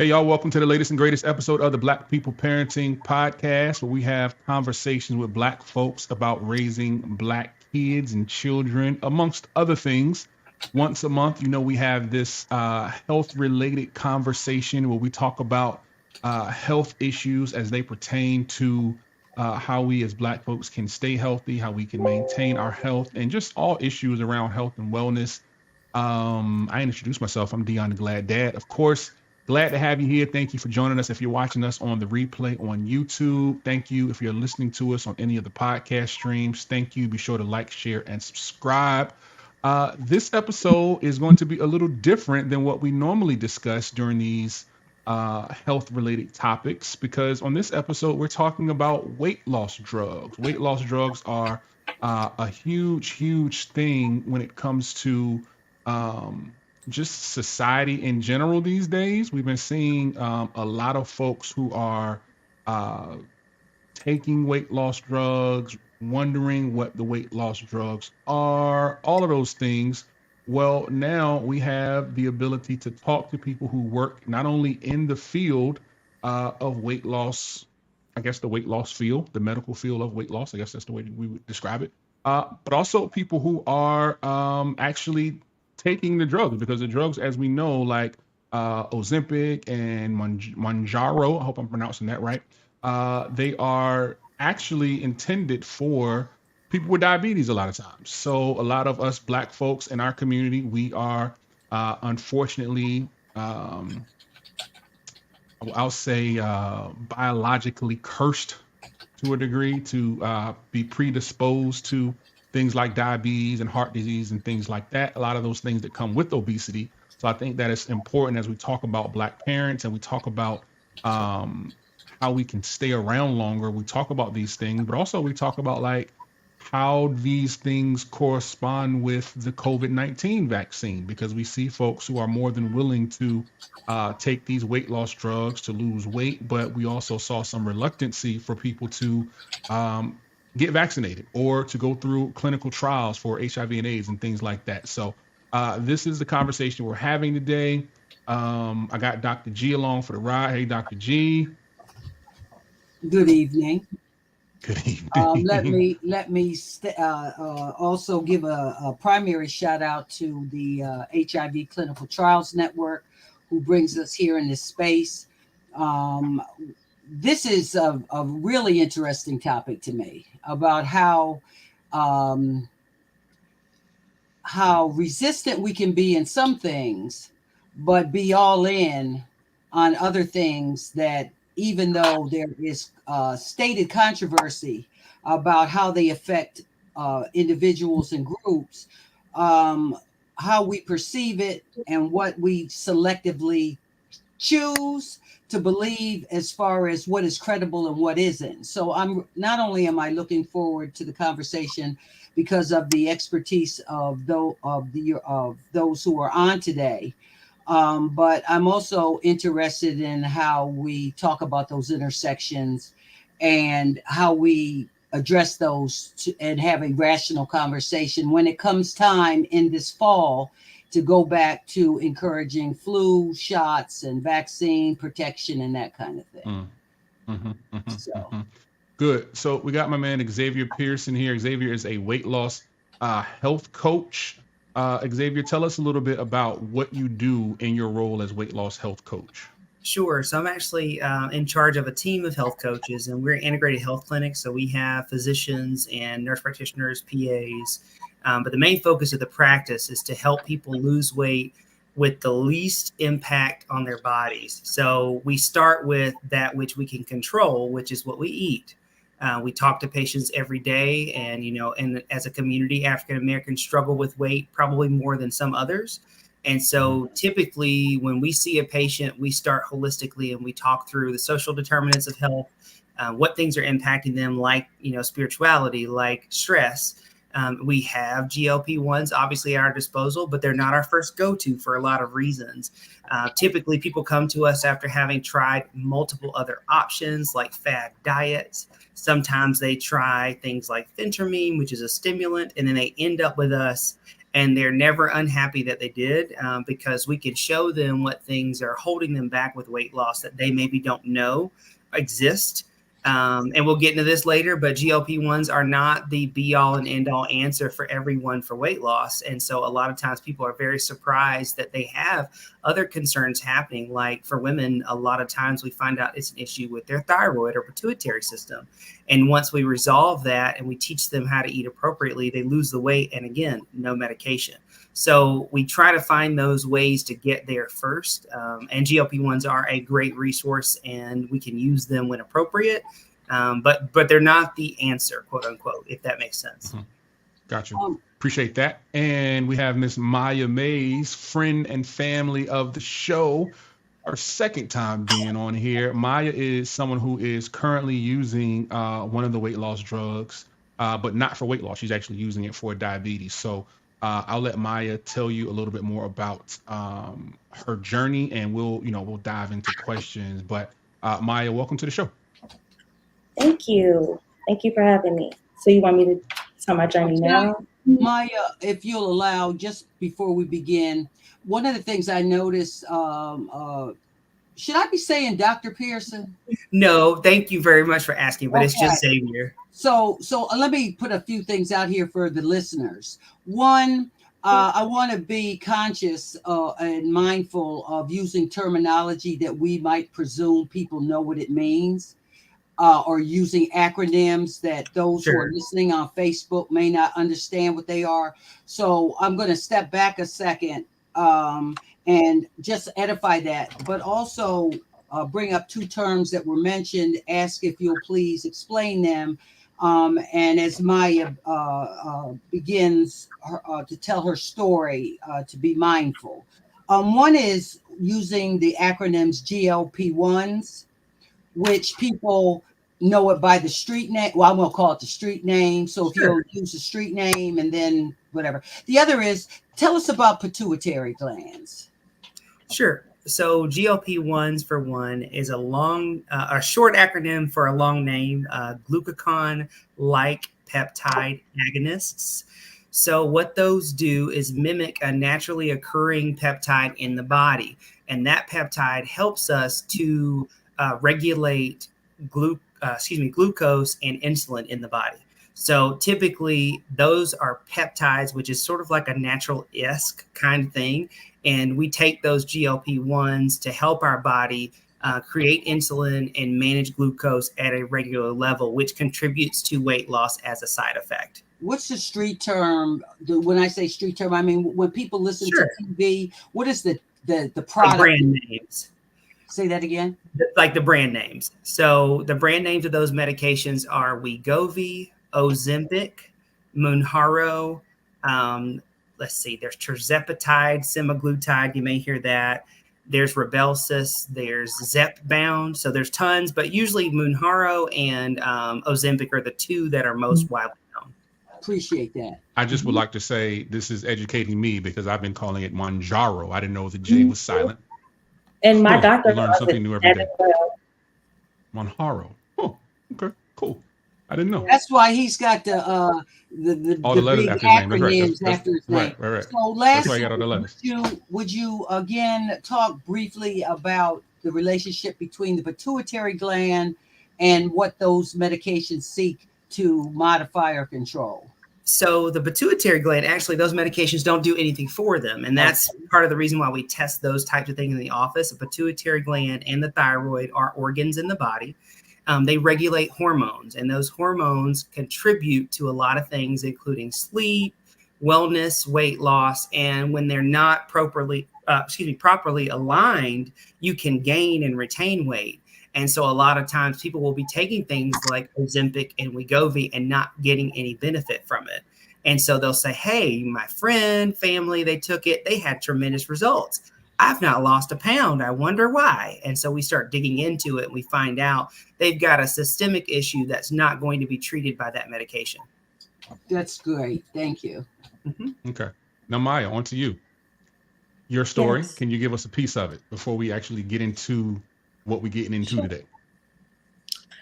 Hey, y'all, welcome to the latest and greatest episode of the Black People Parenting Podcast, where we have conversations with Black folks about raising Black kids and children, amongst other things. Once a month, we have this health related conversation where we talk about health issues as they pertain to how we as Black folks can stay healthy, how we can maintain our health, and just all issues around health and wellness. I introduced myself. I'm Dion the Glad Dad. Of course, glad to have you here. Thank you for joining us. If you're watching us on the replay on YouTube, thank you. If you're listening to us on any of the podcast streams, thank you. Be sure to like, share, and subscribe. This episode is going to be a little different than what we normally discuss during these health related topics, because on this episode, we're talking about weight loss drugs. Weight loss drugs are a huge, huge thing when it comes to just society in general these days. We've been seeing a lot of folks who are uh, taking weight loss drugs, wondering what the weight loss drugs are, all of those things. Well, now we have the ability to talk to people who work not only in the field of weight loss, I guess the weight loss field, the medical field of weight loss, I guess that's the way we would describe it, but also people who are actually taking the drugs, because the drugs, as we know, like Ozempic and Manjaro, I hope I'm pronouncing that right, they are actually intended for people with diabetes a lot of times. So a lot of us Black folks in our community, we are unfortunately, I'll say, biologically cursed to a degree to be predisposed to things like diabetes and heart disease and things like that. A lot of those things that come with obesity. So I think that it's important as we talk about Black parents and we talk about um, how we can stay around longer. We talk about these things, but also we talk about like how these things correspond with the COVID-19 vaccine, because we see folks who are more than willing to take these weight loss drugs to lose weight, but we also saw some reluctancy for people to um, get vaccinated or to go through clinical trials for HIV and AIDS and things like that. So this is the conversation we're having today. I got Dr. G along for the ride. Hey, Dr. G. Good evening. Good Let evening. me also give a primary shout out to the HIV Clinical Trials Network, who brings us here in this space. Um, this is a really interesting topic to me about um, how resistant we can be in some things, but be all in on other things that, even though there is stated controversy about how they affect individuals and groups, um, how we perceive it and what we selectively choose to believe as far as what is credible and what isn't. So I'm not only am I looking forward to the conversation because of the expertise of those who are on today, but I'm also interested in how we talk about those intersections and how we address and have a rational conversation when it comes time in this fall to go back to encouraging flu shots and vaccine protection and that kind of thing. Mm, mhm, mhm, So, mhm. Good. So we got my man Xavier Pearson here. Xavier is a weight loss health coach. Xavier, tell us a little bit about what you do in your role as weight loss health coach. Sure. So I'm actually in charge of a team of health coaches, and we're an integrated health clinic. So we have physicians and nurse practitioners, PAs. But the main focus of the practice is to help people lose weight with the least impact on their bodies. So we start with that which we can control, which is what we eat. We talk to patients every day, and as a community, African Americans struggle with weight probably more than some others. And Mhm, so typically when we see a patient, we start holistically and we talk through the social determinants of health, what things are impacting them, like, spirituality, like stress. We have GLP-1s obviously at our disposal, but they're not our first go-to for a lot of reasons. Typically people come to us after having tried multiple other options like fad diets. Sometimes they try things like phentermine, which is a stimulant, and then they end up with us and they're never unhappy that they did, because we can show them what things are holding them back with weight loss that they maybe don't know exist. And we'll get into this later, but GLP-1s are not the be all and end all answer for everyone for weight loss. And so a lot of times people are very surprised that they have other concerns happening. Like for women, a lot of times we find out it's an issue with their thyroid or pituitary system. And once we resolve that and we teach them how to eat appropriately, they lose the weight. And again, no medication. So we try to find those ways to get there first. And GLP-1s are a great resource, and we can use them when appropriate. But they're not the answer, quote unquote, if that makes sense. Mm-hmm. Got you. Appreciate that. And we have Miss Maya Mays, friend and family of the show. Our second time being on here. Maya is someone who is currently using one of the weight loss drugs, but not for weight loss. She's actually using it for diabetes. So I'll let Maya tell you a little bit more about her journey, and we'll dive into questions. But Maya, welcome to the show. Thank you. Thank you for having me. So you want me to tell my journey now? Maya, if you'll allow, just before we begin, one of the things I noticed, should I be saying Dr. Pearson? No, thank you very much for asking, but It's just Xavier. So let me put a few things out here for the listeners. One, I want to be conscious and mindful of using terminology that we might presume people know what it means, or using acronyms that those who are listening on Facebook may not understand what they are. So I'm going to step back a second and just edify that, but also bring up two terms that were mentioned, ask if you'll please explain them. And as Maya begins to tell her story, to be mindful. One is using the acronyms GLP-1s, which people know it by the street name. Well, I'm going to call it the street name. So if you'll use the street name and then whatever. The other is, tell us about pituitary glands. Sure. So GLP-1s, for one, is a short acronym for a long name, glucagon-like peptide agonists. So what those do is mimic a naturally occurring peptide in the body. And that peptide helps us to regulate glucose and insulin in the body. So typically those are peptides, which is sort of like a natural-esque kind of thing. And we take those GLP-1s to help our body create insulin and manage glucose at a regular level, which contributes to weight loss as a side effect. What's the street term? When I say street term, I mean, when people listen to TV, what is the product? The brand names. Say that again. Like the brand names. So the brand names of those medications are Wegovy, Ozempic, Mounjaro. Let's see, there's tirzepatide, semaglutide. You may hear that. There's Rybelsus. There's Zepbound. So there's tons, but usually Mounjaro and Ozempic are the two that are most widely known. Appreciate that. I just would like to say this is educating me because I've been calling it Mounjaro. I didn't know the J was silent. And my doctor learns something new every day. Well. Mounjaro. Oh, okay, cool. I didn't know. That's why he's got the letters big after his name. acronyms after his name. Right. So lastly, got all the letters. would you again talk briefly about the relationship between the pituitary gland and what those medications seek to modify or control? So the pituitary gland, actually, those medications don't do anything for them. And that's part of the reason why we test those types of things in the office. The pituitary gland and the thyroid are organs in the body. They regulate hormones, and those hormones contribute to a lot of things, including sleep, wellness, weight loss. And when they're not properly aligned, you can gain and retain weight. And so a lot of times people will be taking things like Ozempic and Wegovy and not getting any benefit from it. And so they'll say, hey, my friend, family, they took it. They had tremendous results. I've not lost a pound. I wonder why. And so we start digging into it and we find out they've got a systemic issue that's not going to be treated by that medication. That's great. Thank you. Mm-hmm. Okay. Now, Maya, on to you. Your story. Yes. Can you give us a piece of it before we actually get into what we're getting into today?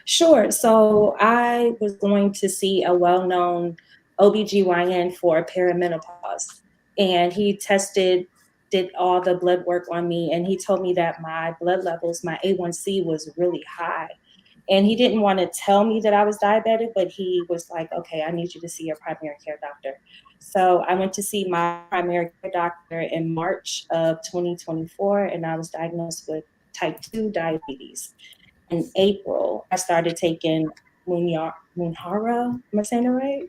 Sure. So I was going to see a well-known OBGYN for perimenopause. and he did all the blood work on me, and he told me that my blood levels, my A1C was really high. And he didn't want to tell me that I was diabetic, but he was like, okay, I need you to see your primary care doctor. So I went to see my primary care doctor in March of 2024, and I was diagnosed with type 2 diabetes. In April, I started taking Mounjaro. Am I saying it right?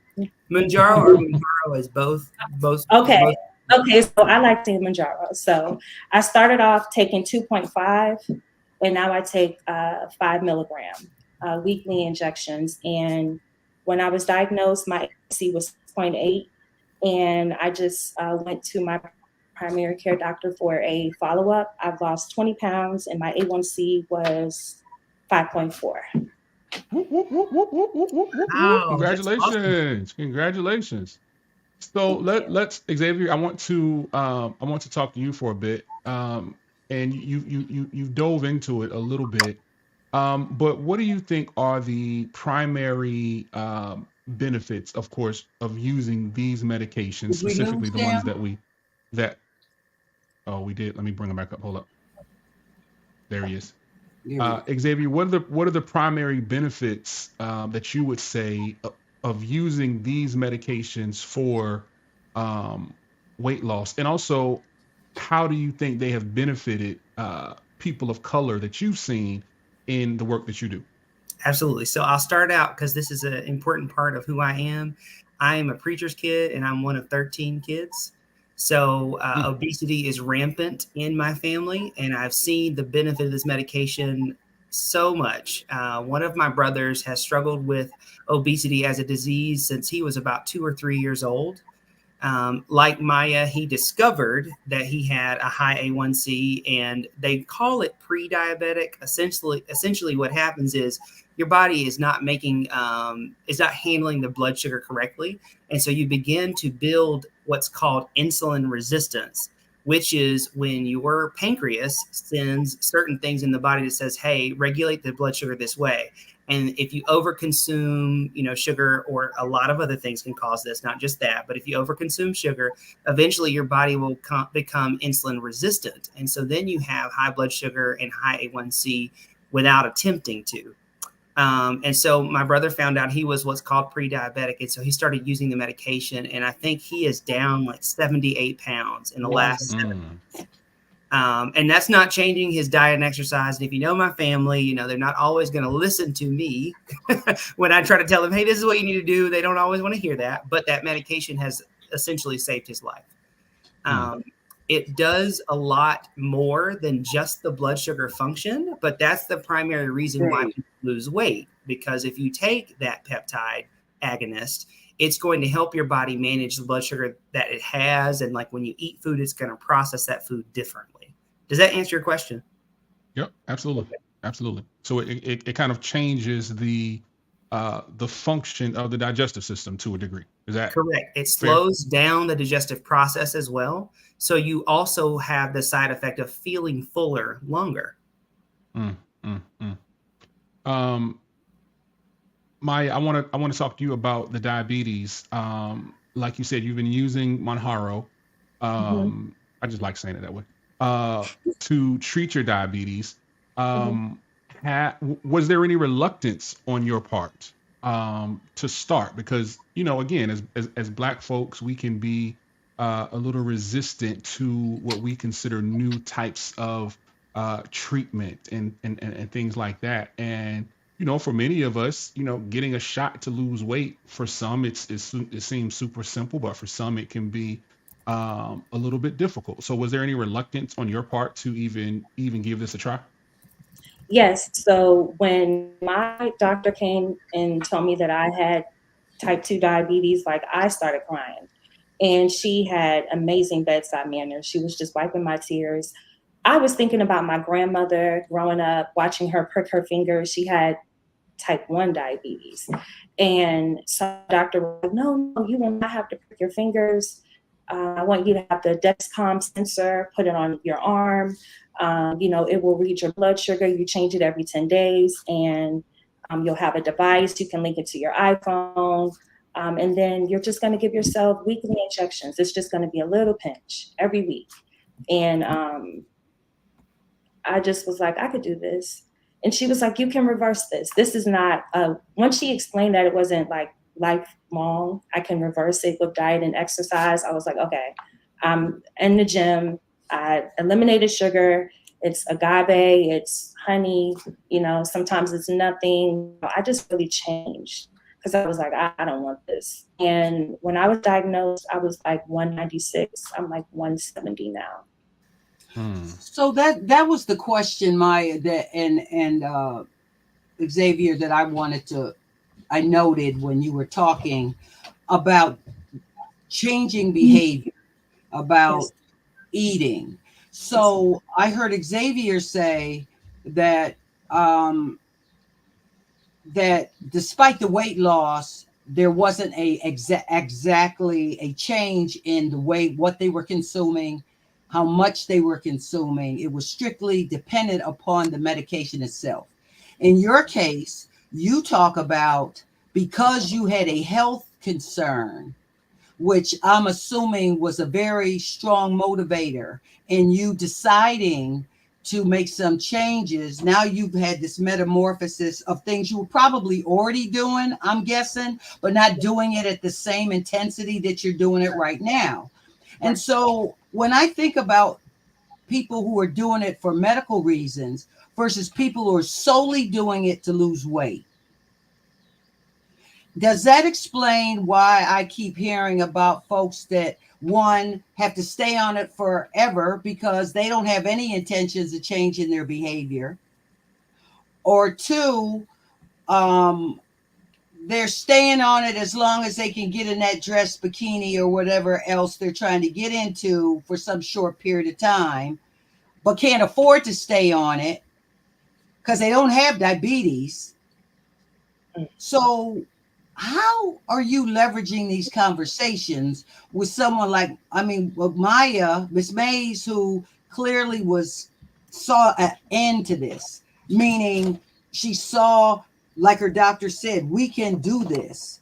Mounjaro or Mounjaro is both. Okay. Both. Okay, so I like taking Mounjaro. So I started off taking 2.5, and now I take 5 milligram weekly injections. And when I was diagnosed, my A1C was 0.8, and I just went to my primary care doctor for a follow-up. I've lost 20 pounds, and my A1C was 5.4. Wow, Congratulations. awesome. Congratulations. So let's Xavier, I want to talk to you for a bit. And you dove into it a little bit. But what do you think are the primary benefits, of course, of using these medications, Did we specifically lose the ones them? oh, we did. Let me bring him back up. Hold up. There he is. There we go. Xavier, what are the primary benefits that you would say of using these medications for weight loss? And also, how do you think they have benefited people of color that you've seen in the work that you do? Absolutely. So I'll start out because this is an important part of who I am. I am a preacher's kid, and I'm one of 13 kids. So obesity is rampant in my family, and I've seen the benefit of this medication so much. One of my brothers has struggled with obesity as a disease since he was about 2 or 3 years old. Like Maya, he discovered that he had a high A1C, and they call it pre-diabetic. Essentially, what happens is your body is not handling the blood sugar correctly, and so you begin to build what's called insulin resistance, which is when your pancreas sends certain things in the body that says, "Hey, regulate the blood sugar this way." And if you overconsume, sugar, or a lot of other things can cause this, not just that, but if you overconsume sugar, eventually your body will become insulin resistant. And so then you have high blood sugar and high A1C without attempting to. And so my brother found out he was what's called pre-diabetic. And so he started using the medication. And I think he is down like 78 pounds in the last 7 months. And that's not changing his diet and exercise. And if you know my family, they're not always going to listen to me when I try to tell them, hey, this is what you need to do. They don't always want to hear that. But that medication has essentially saved his life. It does a lot more than just the blood sugar function, but that's the primary reason why people lose weight. Because if you take that peptide agonist, it's going to help your body manage the blood sugar that it has. And like when you eat food, it's going to process that food differently. Does that answer your question? Yep, absolutely. Absolutely. So it kind of changes the function of the digestive system to a degree. Is that correct? It fair? Slows down the digestive process as well. So you also have the side effect of feeling fuller longer. Maya, I want to talk to you about the diabetes. Like you said, you've been using Mounjaro. I just like saying it that way. To treat your diabetes. Was there any reluctance on your part to start? Because again, as Black folks, we can be a little resistant to what we consider new types of treatment and things like that. And for many of us, getting a shot to lose weight, for some it seems super simple, but for some it can be a little bit difficult. So was there any reluctance on your part to even give this a try? Yes. So when my doctor came and told me that I had type 2 diabetes, I started crying. And she had amazing bedside manner. She was just wiping my tears. I was thinking about my grandmother growing up, watching her prick her fingers. She had type 1 diabetes. And so the doctor was like, no, you will not have to prick your fingers. I want you to have the Dexcom sensor, put it on your arm. It will read your blood sugar. You change it every 10 days, and you'll have a device. You can link it to your iPhone. And then you're just going to give yourself weekly injections. It's just going to be a little pinch every week. And I just was like, I could do this. And she was like, you can reverse this. This is not, once she explained that it wasn't like lifelong, I can reverse it with diet and exercise. I was like, okay, I'm in the gym. I eliminated sugar. It's agave, it's honey, you know, sometimes it's nothing. I just really changed because I was like, I don't want this. And when I was diagnosed, I was like 196. I'm like 170 now. So that was the question, Maya, that and Xavier, that I noted when you were talking about changing behavior, about eating. So I heard Xavier say that that despite the weight loss, there wasn't exactly a change in the way what they were consuming, how much they were consuming. It was strictly dependent upon the medication itself. In your case, you talk about because you had a health concern, which I'm assuming was a very strong motivator in you deciding to make some changes. Now you've had this metamorphosis of things you were probably already doing, I'm guessing, but not doing it at the same intensity that you're doing it right now. And so when I think about people who are doing it for medical reasons versus people who are solely doing it to lose weight, does that explain why I keep hearing about folks that, one, have to stay on it forever because they don't have any intentions of changing their behavior, or two, they're staying on it as long as they can get in that dress, bikini, or whatever else they're trying to get into for some short period of time, but can't afford to stay on it because they don't have diabetes. So how are you leveraging these conversations with someone like, with Maya, Miss Mays, who clearly saw an end to this, meaning she saw, like her doctor said, we can do this.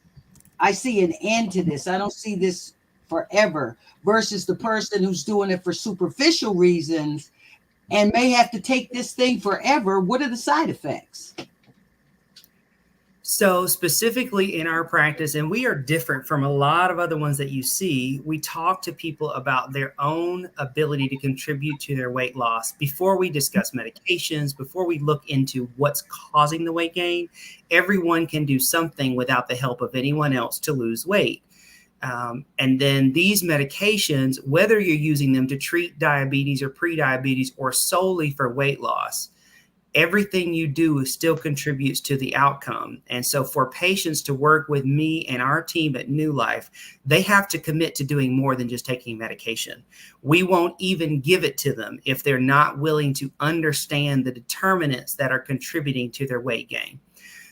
I see an end to this. I don't see this forever, versus the person who's doing it for superficial reasons and may have to take this thing forever. What are the side effects? So specifically in our practice, and we are different from a lot of other ones that you see, we talk to people about their own ability to contribute to their weight loss before we discuss medications, before we look into what's causing the weight gain. Everyone can do something without the help of anyone else to lose weight. And then these medications, whether you're using them to treat diabetes or pre-diabetes or solely for weight loss, everything you do still contributes to the outcome. And so for patients to work with me and our team at New Life, they have to commit to doing more than just taking medication. We won't even give it to them if they're not willing to understand the determinants that are contributing to their weight gain.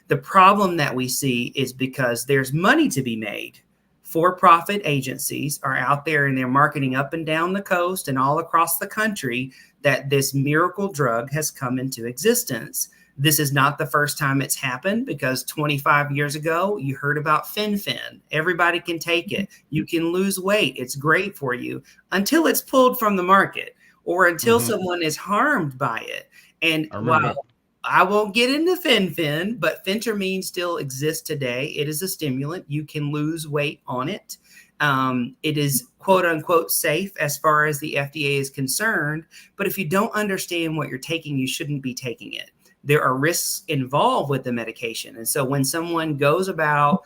The problem that we see is because there's money to be made. For-profit agencies are out there and they're marketing up and down the coast and all across the country that this miracle drug has come into existence. This is not the first time it's happened, because 25 years ago, you heard about Fen-Phen. Everybody can take it. You can lose weight. It's great for you until it's pulled from the market or until someone is harmed by it. And while I won't get into Fen-Phen, but phentermine still exists today. It is a stimulant. You can lose weight on it. It is quote unquote safe as far as the FDA is concerned. But if you don't understand what you're taking, you shouldn't be taking it. There are risks involved with the medication. And so when someone goes about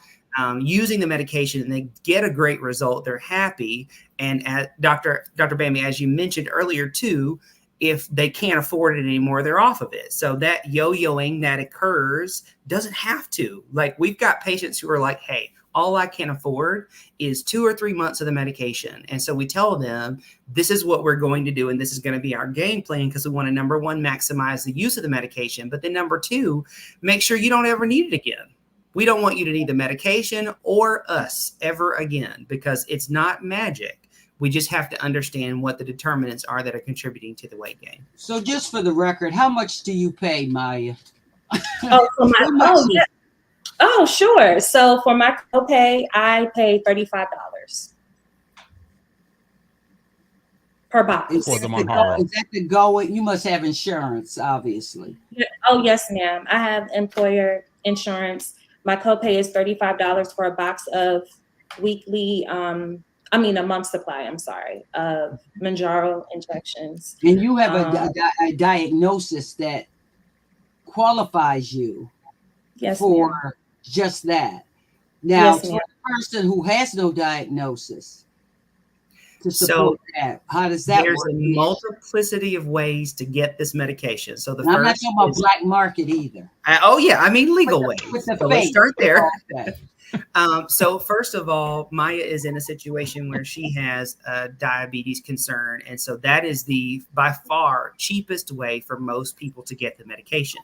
using the medication and they get a great result, they're happy. And Dr. Bambi, as you mentioned earlier too, if they can't afford it anymore, they're off of it. So that yo-yoing that occurs doesn't have to. Like, we've got patients who are like, hey, all I can afford is 2 or 3 months of the medication. And so we tell them, this is what we're going to do. And this is going to be our game plan, because we want to, number one, maximize the use of the medication. But then number two, make sure you don't ever need it again. We don't want you to need the medication or us ever again, because it's not magic. We just have to understand what the determinants are that are contributing to the weight gain. So just for the record, how much do you pay, Maya? Yeah. Oh, sure. So for my copay, I pay $35 per box. For the Is Monjaro. that the going? You must have insurance, obviously. Oh, yes, ma'am. I have employer insurance. My copay is $35 for a box of weekly, a month supply, I'm sorry, of Manjaro injections. And you have a diagnosis that qualifies you Yes, for ma'am. just that. Now, Yes, for ma'am. the person who has no diagnosis to So support that, how does that there's work? a multiplicity of ways to get this medication. So the And I'm not first talking about is, black market either. I mean legal ways. With the So let's fake. start there. Okay. So first of all, Maya is in a situation where she has a diabetes concern. And so that is the by far cheapest way for most people to get the medication.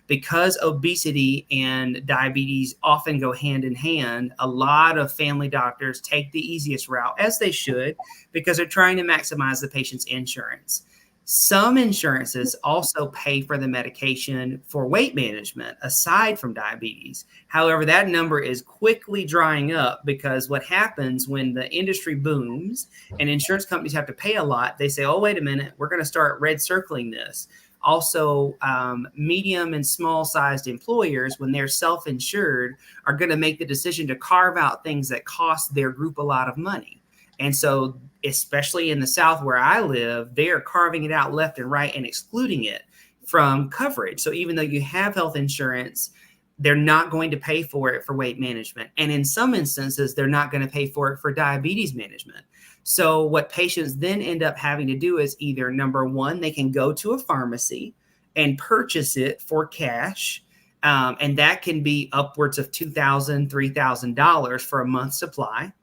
Because obesity and diabetes often go hand in hand, a lot of family doctors take the easiest route, as they should, because they're trying to maximize the patient's insurance. Some insurances also pay for the medication for weight management aside from diabetes. However, that number is quickly drying up because what happens when the industry booms and insurance companies have to pay a lot, they say, oh, wait a minute, we're going to start red circling this. Also, medium and small sized employers, when they're self-insured, are going to make the decision to carve out things that cost their group a lot of money. And so, especially in the South where I live, they are carving it out left and right and excluding it from coverage. So even though you have health insurance, they're not going to pay for it for weight management. And in some instances, they're not going to pay for it for diabetes management. So what patients then end up having to do is either, number one, they can go to a pharmacy and purchase it for cash. And that can be upwards of $2,000, $3,000 for a month's supply.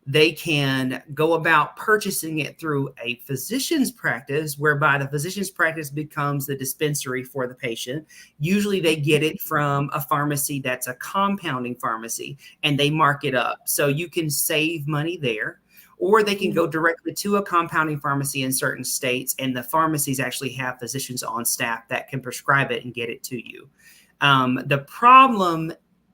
They can go about purchasing it through a physician's practice, whereby the physician's practice becomes the dispensary for the patient. Usually they get it from a pharmacy that's a compounding pharmacy, and they mark it up. So you can save money there. Or they can go directly to a compounding pharmacy in certain states, and the pharmacies actually have physicians on staff that can prescribe it and get it to you. The problem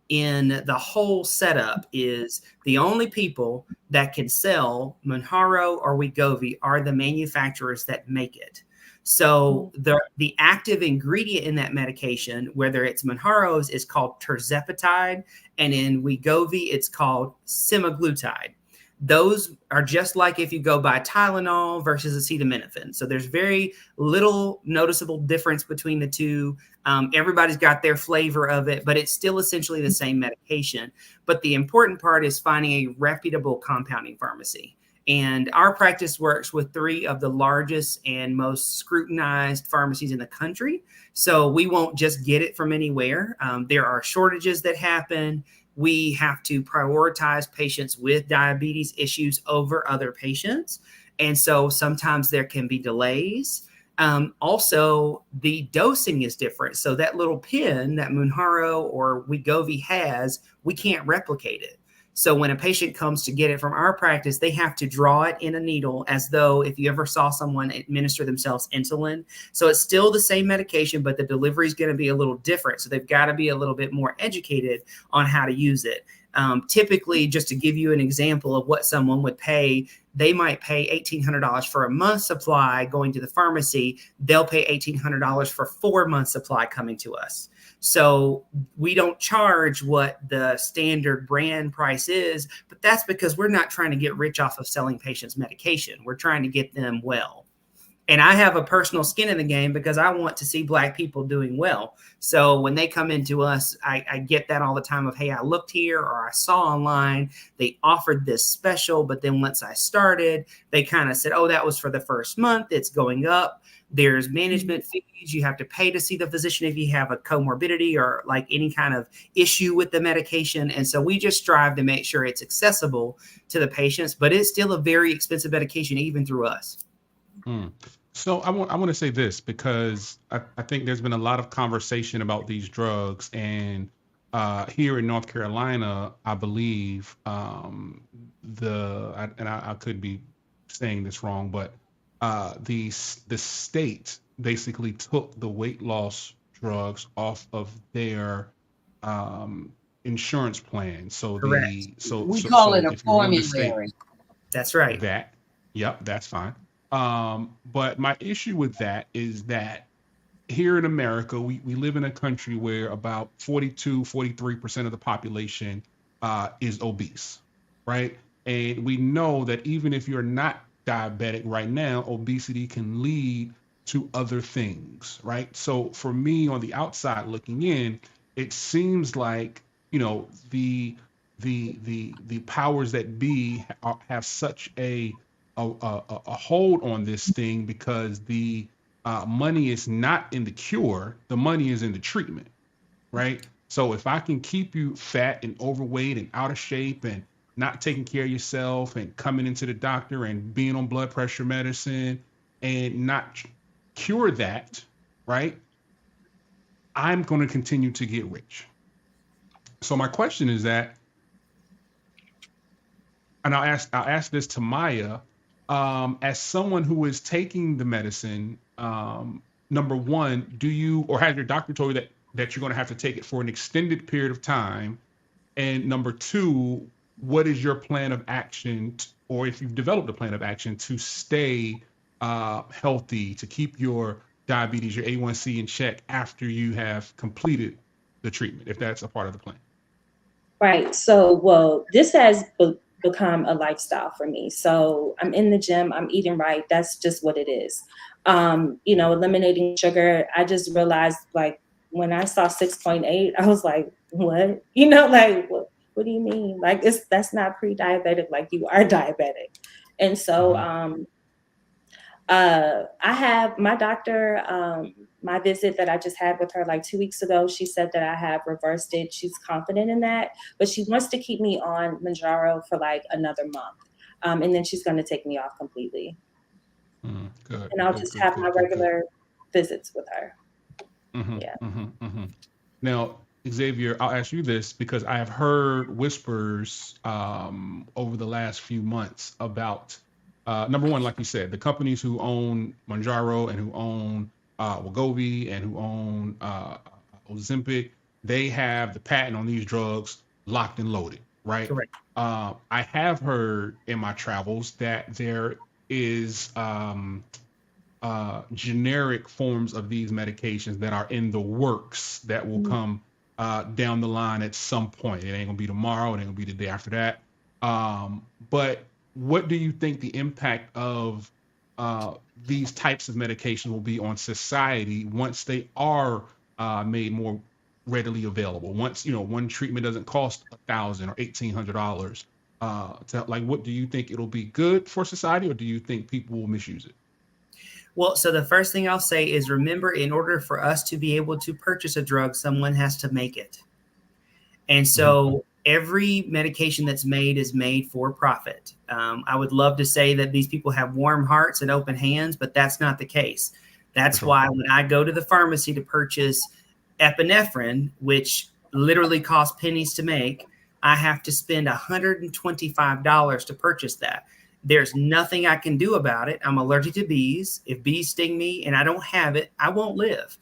in the whole setup is the only people that can sell Monjaro or Wegovy are the manufacturers that make it. So the active ingredient in that medication, whether it's Monjaro's, is called tirzepatide, and in Wegovy, it's called semaglutide. Those are just like if you go by Tylenol versus acetaminophen. So there's very little noticeable difference between the two. Everybody's got their flavor of it, but it's still essentially the same medication. But the important part is finding a reputable compounding pharmacy. And our practice works with 3 of the largest and most scrutinized pharmacies in the country. So we won't just get it from anywhere. There are shortages that happen. We have to prioritize patients with diabetes issues over other patients. And so sometimes there can be delays. Also, the dosing is different. So that little pen that Monjaro or Wegovy has, we can't replicate it. So when a patient comes to get it from our practice, they have to draw it in a needle as though if you ever saw someone administer themselves insulin. So it's still the same medication, but the delivery is going to be a little different. So they've got to be a little bit more educated on how to use it. Typically, just to give you an example of what someone would pay, they might pay $1,800 for a month's supply going to the pharmacy. They'll pay $1,800 for 4 months supply coming to us. So we don't charge what the standard brand price is, but that's because we're not trying to get rich off of selling patients medication. We're trying to get them well. And I have a personal skin in the game because I want to see Black people doing well. So when they come into us, I get that all the time of, hey, I looked here or I saw online, they offered this special, but then once I started, they kind of said, oh, that was for the first month. It's going up. There's management fees. You have to pay to see the physician if you have a comorbidity or like any kind of issue with the medication. And so we just strive to make sure it's accessible to the patients, but it's still a very expensive medication, even through us. So I want to say this because I think there's been a lot of conversation about these drugs, and here in North Carolina, I believe I could be saying this wrong, but the state basically took the weight loss drugs off of their insurance plan. So Correct. We call it a if you want to stay formulary. That's right. that, yep, that's fine. But my issue with that is that here in America, we live in a country where about 43% of the population is obese, right? And we know that even if you're not diabetic right now, obesity can lead to other things, right? So for me, on the outside looking in, it seems like, you know, the powers that be have such a hold on this thing because the money is not in the cure, the money is in the treatment, right? So if I can keep you fat and overweight and out of shape and not taking care of yourself and coming into the doctor and being on blood pressure medicine and not cure that, right? I'm going to continue to get rich. So my question is that, and I'll ask this to Maya, as someone who is taking the medicine, number one, do you or has your doctor told you that you're going to have to take it for an extended period of time? And number two, what is your plan of action, or if you've developed a plan of action to stay healthy, to keep your diabetes, your A1C in check after you have completed the treatment, if that's a part of the plan? Right. So, well, this has become a lifestyle for me. So I'm in the gym, I'm eating right. That's just what it is. You know, eliminating sugar. I just realized, like, when I saw 6.8, I was like, what? You know, like, what do you mean? Like, that's not pre-diabetic, like you are diabetic. And so I have my doctor, my visit that I just had with her like 2 weeks ago, she said that I have reversed it. She's confident in that, but she wants to keep me on Mounjaro for like another month. And then she's going to take me off completely. Good. And I'll just have my regular visits with her. Yeah. Now, Xavier, I'll ask you this because I have heard whispers over the last few months about number one, like you said, the companies who own Mounjaro and who own Wegovy and who own Ozempic, they have the patent on these drugs locked and loaded, right? Correct. I have heard in my travels that there is generic forms of these medications that are in the works that will come down the line at some point. It ain't gonna be tomorrow, it ain't gonna be the day after that. But what do you think the impact of these types of medications will be on society once they are made more readily available? Once, you know, one treatment doesn't cost $1,000 or $1,800. Like, what do you think it'll be good for society, or do you think people will misuse it? Well, so the first thing I'll say is, remember, in order for us to be able to purchase a drug, someone has to make it. And so every medication that's made is made for profit. I would love to say that these people have warm hearts and open hands, but that's not the case. That's why when I go to the pharmacy to purchase epinephrine, which literally costs pennies to make, I have to spend $125 to purchase that. There's nothing I can do about it. I'm allergic to bees. If bees sting me and I don't have it, I won't live.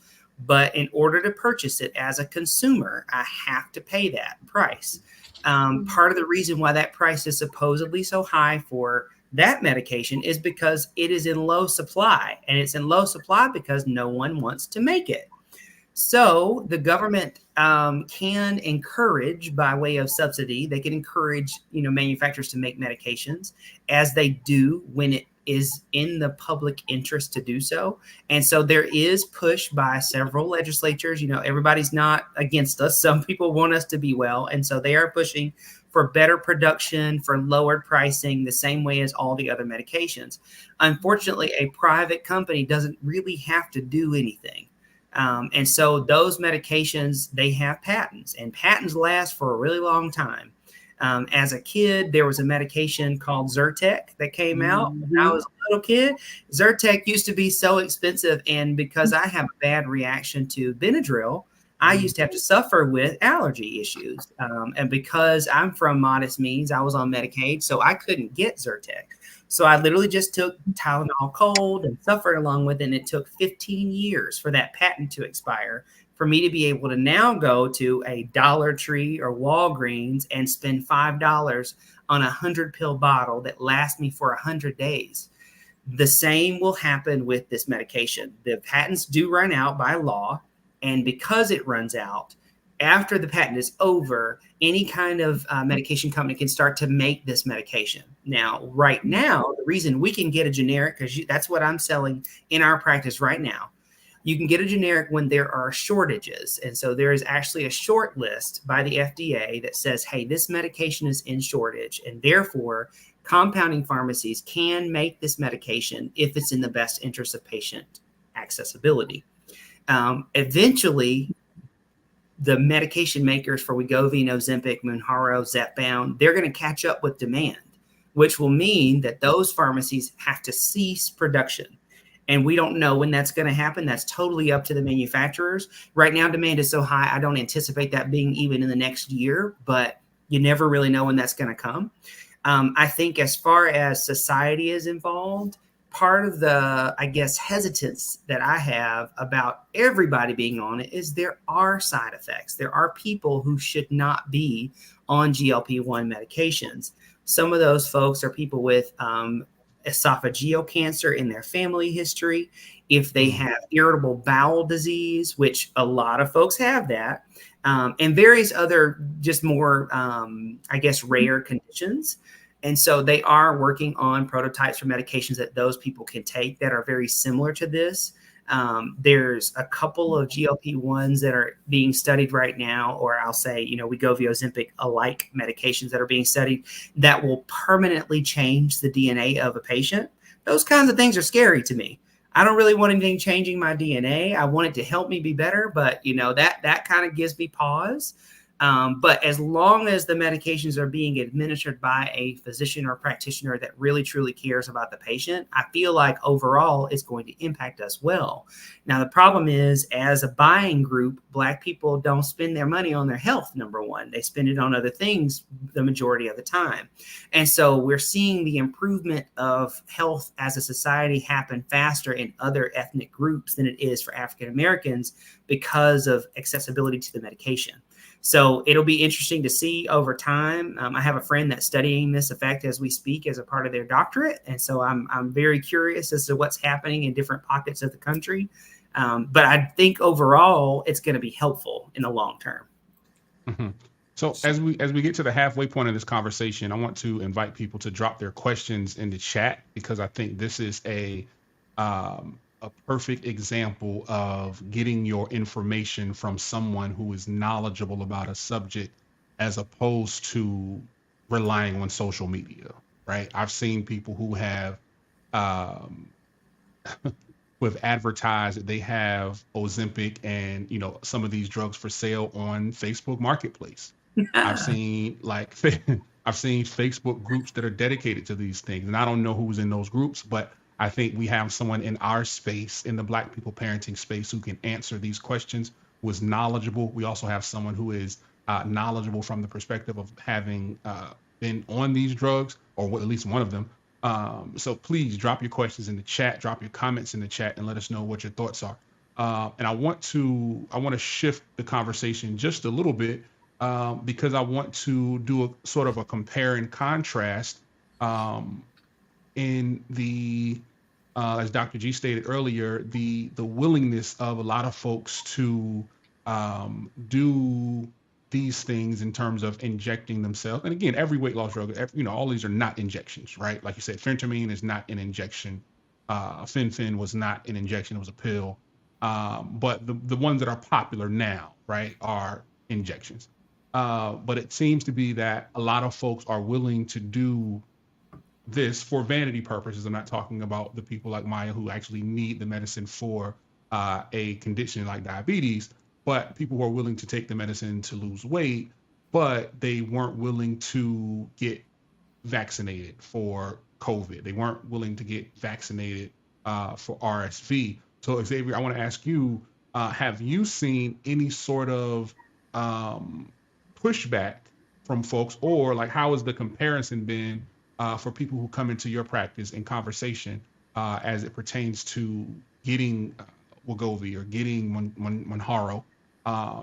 But in order to purchase it as a consumer, I have to pay that price. Part of the reason why that price is supposedly so high for that medication is because it is in low supply. And it's in low supply because no one wants to make it. So the government can encourage, by way of subsidy, they can encourage, you know, manufacturers to make medications, as they do when it is in the public interest to do so. And so there is push by several legislatures. You know, everybody's not against us. Some people want us to be well. And so they are pushing for better production, for lowered pricing, the same way as all the other medications. Unfortunately, a private company doesn't really have to do anything. And so those medications, they have patents, and patents last for a really long time. As a kid, there was a medication called Zyrtec that came out when I was a little kid. Zyrtec used to be so expensive, and because I have a bad reaction to Benadryl, I used to have to suffer with allergy issues. And because I'm from modest means, I was on Medicaid, so I couldn't get Zyrtec. So I literally just took Tylenol cold and suffered along with it. And it took 15 years for that patent to expire for me to be able to now go to a Dollar Tree or Walgreens and spend $5 on a 100-pill bottle that lasts me for 100 days. The same will happen with this medication. The patents do run out by law. And because it runs out, after the patent is over, any kind of medication company can start to make this medication. Now, right now, the reason we can get a generic, because that's what I'm selling in our practice right now, you can get a generic when there are shortages. And so there is actually a short list by the FDA that says, hey, this medication is in shortage. And therefore, compounding pharmacies can make this medication if it's in the best interest of patient accessibility. Eventually, the medication makers for Wegovy, Ozempic, Mounjaro, Zepbound, they're going to catch up with demand, which will mean that those pharmacies have to cease production. And we don't know when that's going to happen. That's totally up to the manufacturers. Right now, demand is so high, I don't anticipate that being even in the next year, but you never really know when that's going to come. I think as far as society is involved, part of the, I guess, hesitance that I have about everybody being on it is there are side effects. There are people who should not be on GLP-1 medications. Some of those folks are people with esophageal cancer in their family history. If they have irritable bowel disease, which a lot of folks have that, and various other just more, I guess, rare conditions. And so they are working on prototypes for medications that those people can take that are very similar to this. There's a couple of GLP-1s that are being studied right now, or I'll say, Wegovy, Ozempic alike medications that are being studied that will permanently change the DNA of a patient. Those kinds of things are scary to me. I don't really want anything changing my DNA. I want it to help me be better, but that kind of gives me pause. But as long as the medications are being administered by a physician or practitioner that really, truly cares about the patient, I feel like overall it's going to impact us well. Now, the problem is, as a buying group, Black people don't spend their money on their health, number one. They spend it on other things the majority of the time. And so we're seeing the improvement of health as a society happen faster in other ethnic groups than it is for African Americans because of accessibility to the medication. So it'll be interesting to see over time. I have a friend that's studying this effect as we speak as a part of their doctorate. And so I'm very curious as to what's happening in different pockets of the country. But I think overall, it's going to be helpful in the long term. Mm-hmm. So as we get to the halfway point of this conversation, I want to invite people to drop their questions in the chat, because I think this is a perfect example of getting your information from someone who is knowledgeable about a subject, as opposed to relying on social media, right? I've seen people who have who have advertised that they have Ozempic and some of these drugs for sale on Facebook Marketplace. I've seen Facebook groups that are dedicated to these things, and I don't know who's in those groups, but I think we have someone in our space, in the Black people parenting space, who can answer these questions, who is knowledgeable. We also have someone who is knowledgeable from the perspective of having been on these drugs, or at least one of them. So please drop your questions in the chat, drop your comments in the chat, and let us know what your thoughts are. And I want to shift the conversation just a little bit, because I want to do a sort of a compare and contrast in the as Dr. G stated earlier, the willingness of a lot of folks to do these things in terms of injecting themselves. And again, every weight loss drug, all these are not injections, right? Like you said, phentermine is not an injection. Fen-phen was not an injection; it was a pill. But the ones that are popular now, right, are injections. But it seems to be that a lot of folks are willing to do this for vanity purposes. I'm not talking about the people like Maya who actually need the medicine for a condition like diabetes, but people who are willing to take the medicine to lose weight, but they weren't willing to get vaccinated for COVID. They weren't willing to get vaccinated for RSV. So Xavier, I want to ask you, have you seen any sort of pushback from folks, or like how has the comparison been for people who come into your practice in conversation as it pertains to getting Wegovy or getting Mounjaro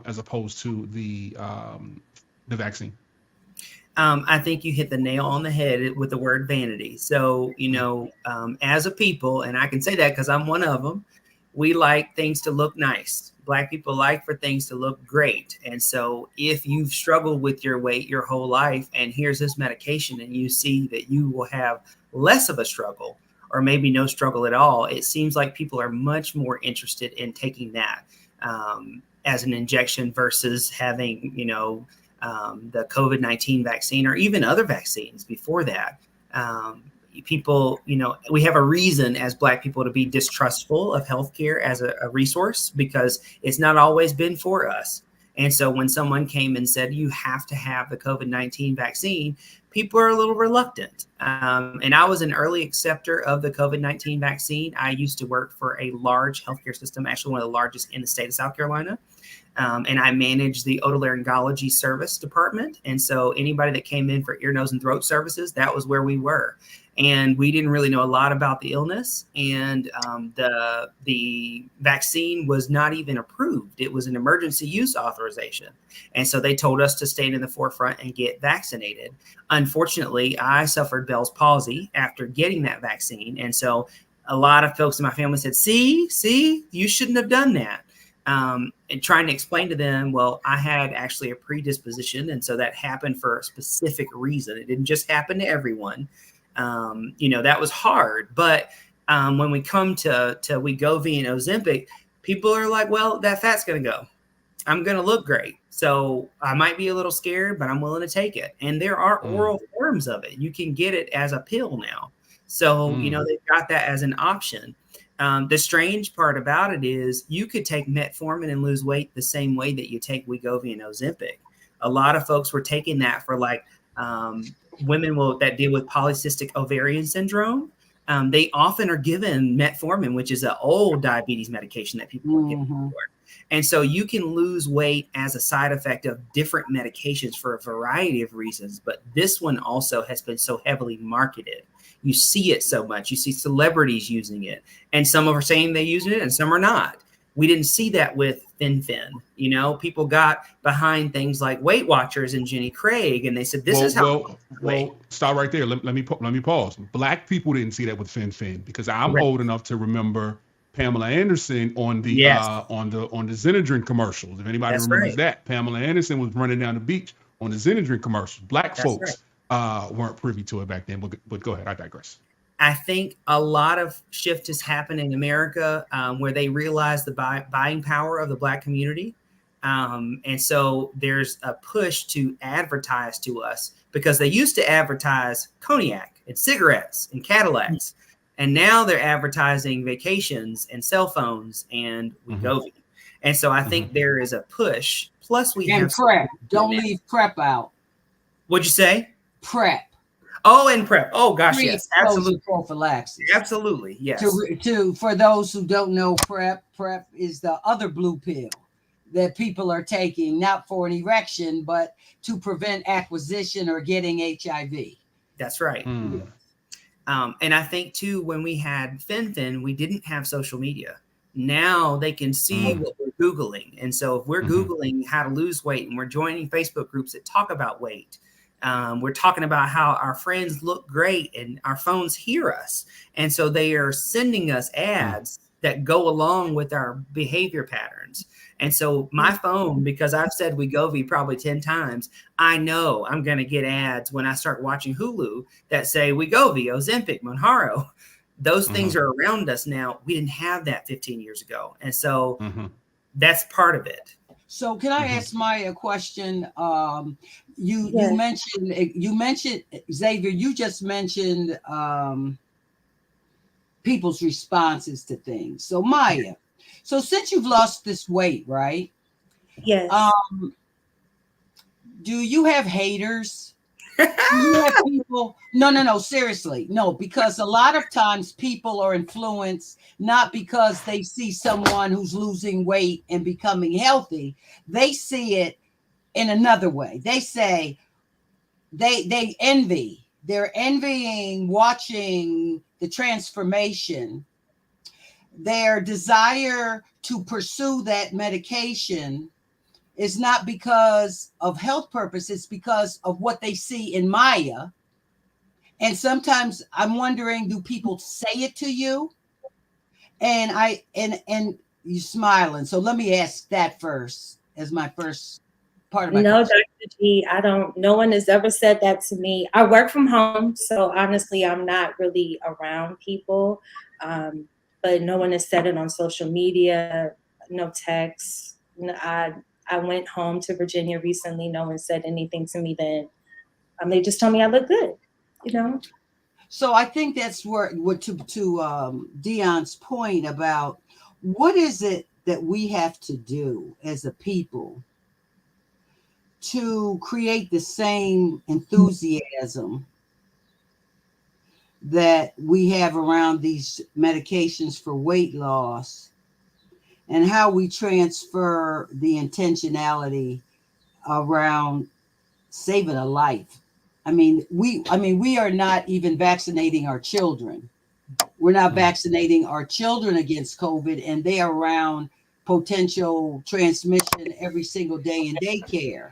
as opposed to the vaccine? I think you hit the nail on the head with the word vanity. So, as a people, and I can say that because I'm one of them, we like things to look nice. Black people like for things to look great. And so if you've struggled with your weight your whole life, and here's this medication, and you see that you will have less of a struggle or maybe no struggle at all, it seems like people are much more interested in taking that as an injection versus having, the COVID-19 vaccine or even other vaccines before that. People, we have a reason as Black people to be distrustful of healthcare as a resource because it's not always been for us. And so when someone came and said, you have to have the COVID-19 vaccine, people are a little reluctant. And I was an early acceptor of the COVID-19 vaccine. I used to work for a large healthcare system, actually one of the largest in the state of South Carolina. And I managed the otolaryngology service department. And so anybody that came in for ear, nose, and throat services, that was where we were. And we didn't really know a lot about the illness. And the vaccine was not even approved. It was an emergency use authorization. And so they told us to stand in the forefront and get vaccinated. Unfortunately, I suffered Bell's palsy after getting that vaccine. And so a lot of folks in my family said, see, you shouldn't have done that. And trying to explain to them, well, I had actually a predisposition. And so that happened for a specific reason. It didn't just happen to everyone. That was hard. But when we come to Wegovy and Ozempic, people are like, well, that fat's going to go. I'm going to look great. So I might be a little scared, but I'm willing to take it. And there are oral forms of it. You can get it as a pill now. So, they've got that as an option. The strange part about it is you could take metformin and lose weight the same way that you take Wegovy and Ozempic. A lot of folks were taking that for women that deal with polycystic ovarian syndrome. They often are given metformin, which is an old diabetes medication that people are given before. And so you can lose weight as a side effect of different medications for a variety of reasons. But this one also has been so heavily marketed. You see it so much. You see celebrities using it. And some are saying they're using it and some are not. We didn't see that with FinFin. People got behind things like Weight Watchers and Jenny Craig, and they said, this is how. Well, stop right there. Let me pause. Black people didn't see that with FinFin because I'm old enough to remember Pamela Anderson on the on the Zenadrin commercials. If anybody remembers that, Pamela Anderson was running down the beach on the Zenadrin commercials. Black folks weren't privy to it back then. But go ahead. I digress. I think a lot of shift has happened in America where they realize the buying power of the Black community. And so there's a push to advertise to us because they used to advertise cognac and cigarettes and Cadillacs. And now they're advertising vacations and cell phones and Wegovy. And so I think there is a push. Plus we have PrEP. Don't leave PrEP out. What'd you say? PrEP. Oh, and PrEP. Oh gosh, yes, absolutely. Prophylaxis. Absolutely, yes. For those who don't know, PrEP is the other blue pill that people are taking, not for an erection, but to prevent acquisition or getting HIV. That's right. And I think too, when we had FinFin, we didn't have social media. Now they can see what we're Googling. And so if we're Googling how to lose weight and we're joining Facebook groups that talk about weight, we're talking about how our friends look great and our phones hear us. And so they are sending us ads that go along with our behavior patterns. And so my phone, because I've said Wegovy probably 10 times, I know I'm going to get ads when I start watching Hulu that say Wegovy, Ozempic, Mounjaro. Those things are around us now. We didn't have that 15 years ago. And so that's part of it. So can I ask Maya a question? You mentioned Xavier, you just mentioned people's responses to things. So Maya, so since you've lost this weight, right? Yes. Do you have haters? Do you have people? No, seriously. No, because a lot of times people are influenced not because they see someone who's losing weight and becoming healthy. They see it in another way. They say they envy they're envying watching the transformation. Their desire to pursue that medication is not because of health purpose, it's because of what they see in Maya. And sometimes I'm wondering, do people say it to you? And you smiling. So let me ask that first as my first part of my No, question. Dr. G, no one has ever said that to me. I work from home, so honestly, I'm not really around people. But no one has said it on social media, no texts. I went home to Virginia recently. No one said anything to me then. They just told me I look good, you know? So I think that's where, what to Dion's point about what is it that we have to do as a people to create the same enthusiasm that we have around these medications for weight loss, and how we transfer the intentionality around saving a life. I mean, we are not even vaccinating our children. We're not vaccinating our children against COVID, and they are around potential transmission every single day in daycare.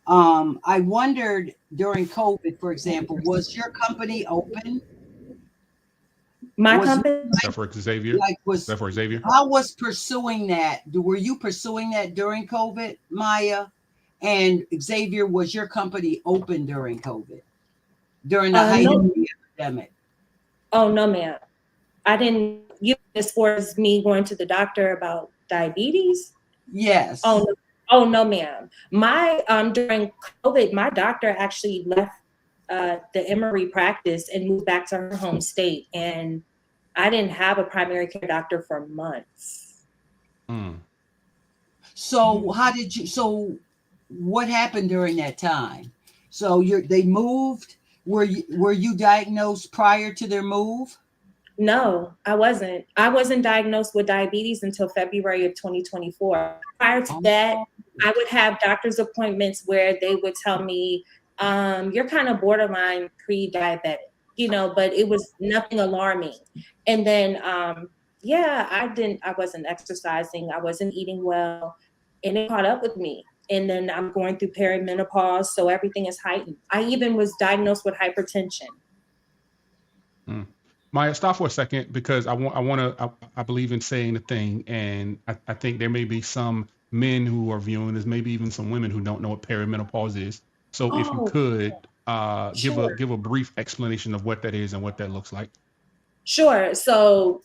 I wondered during COVID, for example, was your company open? My Was company, Except for Xavier. Except for Xavier. how was pursuing that? Were you pursuing that during COVID, Maya? And Xavier, was your company open during COVID, during the height no. of the epidemic? Oh, no, ma'am. I didn't. You, as far as me going to the doctor about diabetes? Yes. Oh no, ma'am. My during COVID, my doctor actually left the Emory practice and moved back to her home state, and I didn't have a primary care doctor for months. So how did you? So what happened during that time? So they moved. Were you diagnosed prior to their move? No, I wasn't. I wasn't diagnosed with diabetes until February of 2024. Prior to that, I would have doctor's appointments where they would tell me, you're kind of borderline pre-diabetic, but it was nothing alarming. And then, I wasn't exercising. I wasn't eating well, and it caught up with me. And then I'm going through perimenopause, so everything is heightened. I even was diagnosed with hypertension. Maya, stop for a second, because I believe in saying the thing, and I think there may be some men who are viewing this, maybe even some women who don't know what perimenopause is. So if you could give a brief explanation of what that is and what that looks like. Sure. So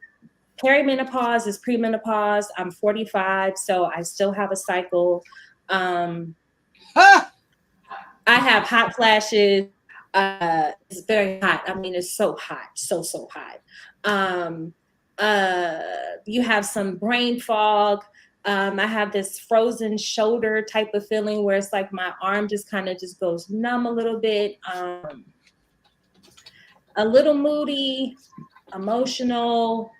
perimenopause is premenopause. I'm 45, so I still have a cycle. I have hot flashes. It's very hot. I mean, it's so hot, so hot. You have some brain fog. I have this frozen shoulder type of feeling where it's like my arm just kind of just goes numb a little bit. A little moody, emotional.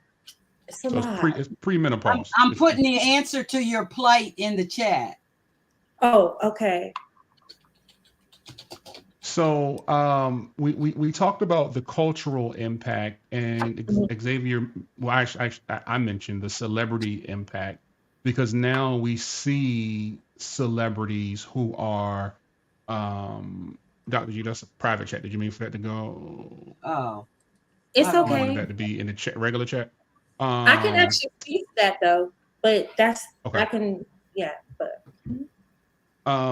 It's a lot. It's premenopause. I'm putting the answer to your plight in the chat. Oh, okay. So we talked about the cultural impact, and Xavier, well, I mentioned the celebrity impact, because now we see celebrities who are, Dr. G, that's a private chat. Did you mean for that to go? Oh, it's I okay. wanted that to be in the chat, regular chat. I can actually see that though, but that's okay. I can, yeah, but.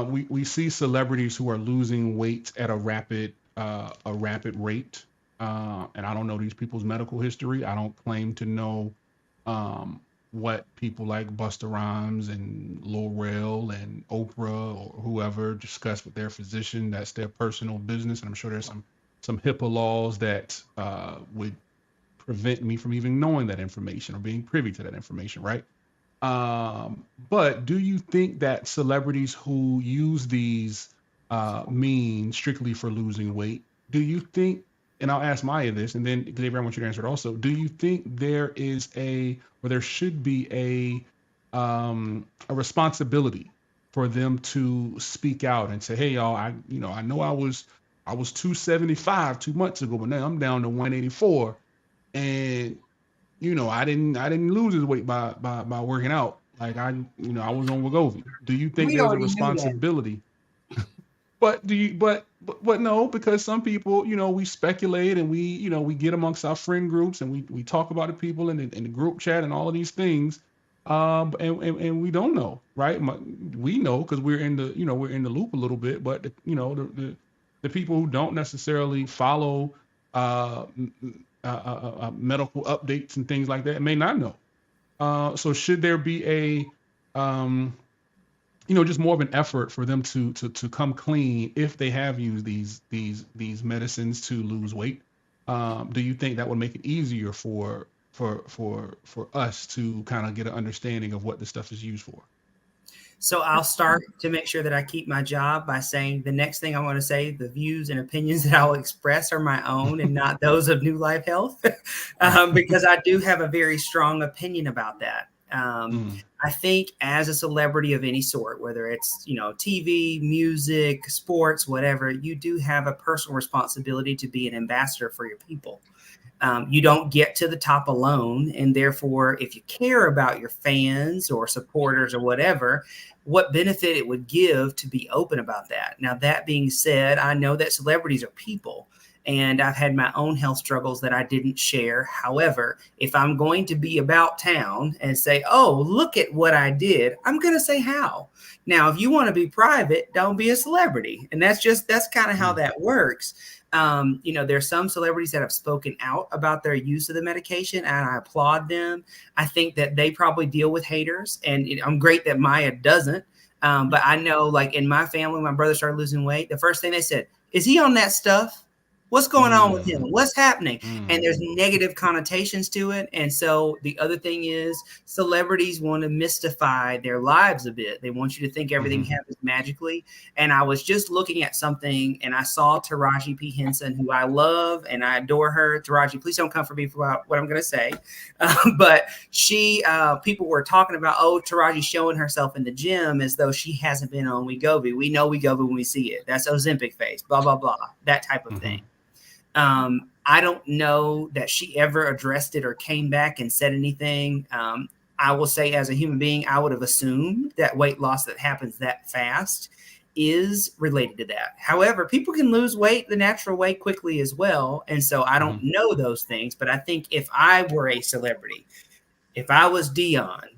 We see celebrities who are losing weight at a rapid rate, and I don't know these people's medical history. I don't claim to know what people like Busta Rhymes and Lil Rel and Oprah or whoever discuss with their physician. That's their personal business, and I'm sure there's some HIPAA laws that would prevent me from even knowing that information or being privy to that information, right? But do you think that celebrities who use these means strictly for losing weight, do you think, and I'll ask Maya this, and then Xavier, I want you to answer it also, do you think there is there should be a responsibility for them to speak out and say, hey, y'all, I know I was I was 275 2 months ago, but now I'm down to 184. And I didn't lose his weight by working out. Like I was on Wegovy. Do you think We there's a already knew that. responsibility? But no, because some people, we speculate and we get amongst our friend groups and we talk about the people in the group chat and all of these things. And we don't know, right? We know because we're in the loop a little bit, but the people who don't necessarily follow medical updates and things like that may not know. So should there be just more of an effort for them to come clean if they have used these medicines to lose weight? Do you think that would make it easier for us to kind of get an understanding of what this stuff is used for? So I'll start to make sure that I keep my job by saying the next thing I want to say, the views and opinions that I'll express are my own and not those of New Life Health, because I do have a very strong opinion about that. I think as a celebrity of any sort, whether it's, TV, music, sports, whatever, you do have a personal responsibility to be an ambassador for your people. You don't get to the top alone. And therefore, if you care about your fans or supporters or whatever, what benefit it would give to be open about that. Now, that being said, I know that celebrities are people. And I've had my own health struggles that I didn't share. However, if I'm going to be about town and say, oh, look at what I did, I'm going to say how. Now, if you want to be private, don't be a celebrity. And that's kind of how that works. There's some celebrities that have spoken out about their use of the medication, and I applaud them. I think that they probably deal with haters, and I'm great that Maya doesn't. But I know, like in my family, my brother started losing weight. The first thing they said, is he on that stuff? What's going on with him? What's happening? And there's negative connotations to it. And so the other thing is celebrities want to mystify their lives a bit. They want you to think everything happens magically. And I was just looking at something and I saw Taraji P. Henson, who I love and I adore her. Taraji, please don't come for me for what I'm going to say. But people were talking about, Taraji showing herself in the gym as though she hasn't been on Wegovy. We know Wegovy when we see it. That's Ozempic face, blah, blah, blah, that type of thing. I don't know that she ever addressed it or came back and said anything. I will say as a human being, I would have assumed that weight loss that happens that fast is related to that. However, people can lose weight the natural way quickly as well. And so I don't know those things, but I think if I were a celebrity, if I was Dion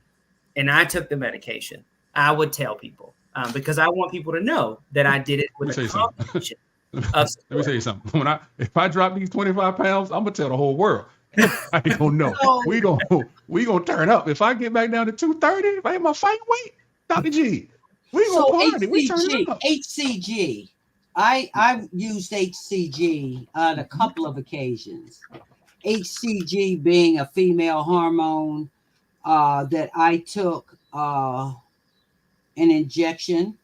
and I took the medication, I would tell people because I want people to know that I did it with a combination. Let me tell you something. If I drop these 25 pounds, I'm gonna tell the whole world. I don't know. We gonna turn up. If I get back down to 230, if I hit my fight weight, Dr. G, we gonna party. We turn up. HCG. I've used HCG on a couple of occasions. HCG being a female hormone that I took an injection.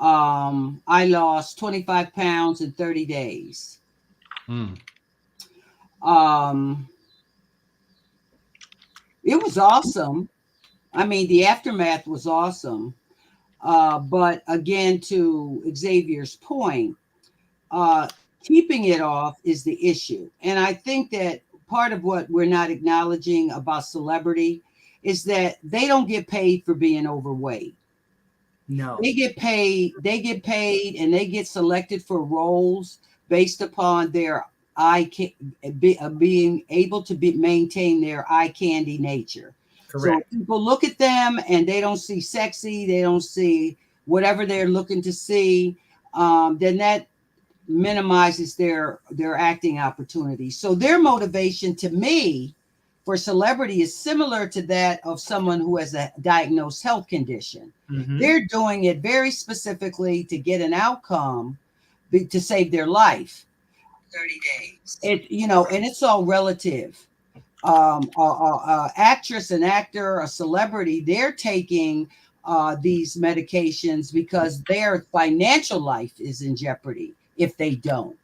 I lost 25 pounds in 30 days. It was awesome. I mean, the aftermath was awesome. But again, to Xavier's point, keeping it off is the issue. And I think that part of what we're not acknowledging about celebrity is that they don't get paid for being overweight. No, they get paid and they get selected for roles based upon their being able to maintain their eye candy nature. Correct. So people look at them and they don't see sexy, they don't see whatever they're looking to see. Then that minimizes their acting opportunities. So their motivation to me for celebrity is similar to that of someone who has a diagnosed health condition. They're doing it very specifically to get an outcome to save their life. 30 days. And it's all relative. Actress, an actor, a celebrity, they're taking these medications because their financial life is in jeopardy if they don't.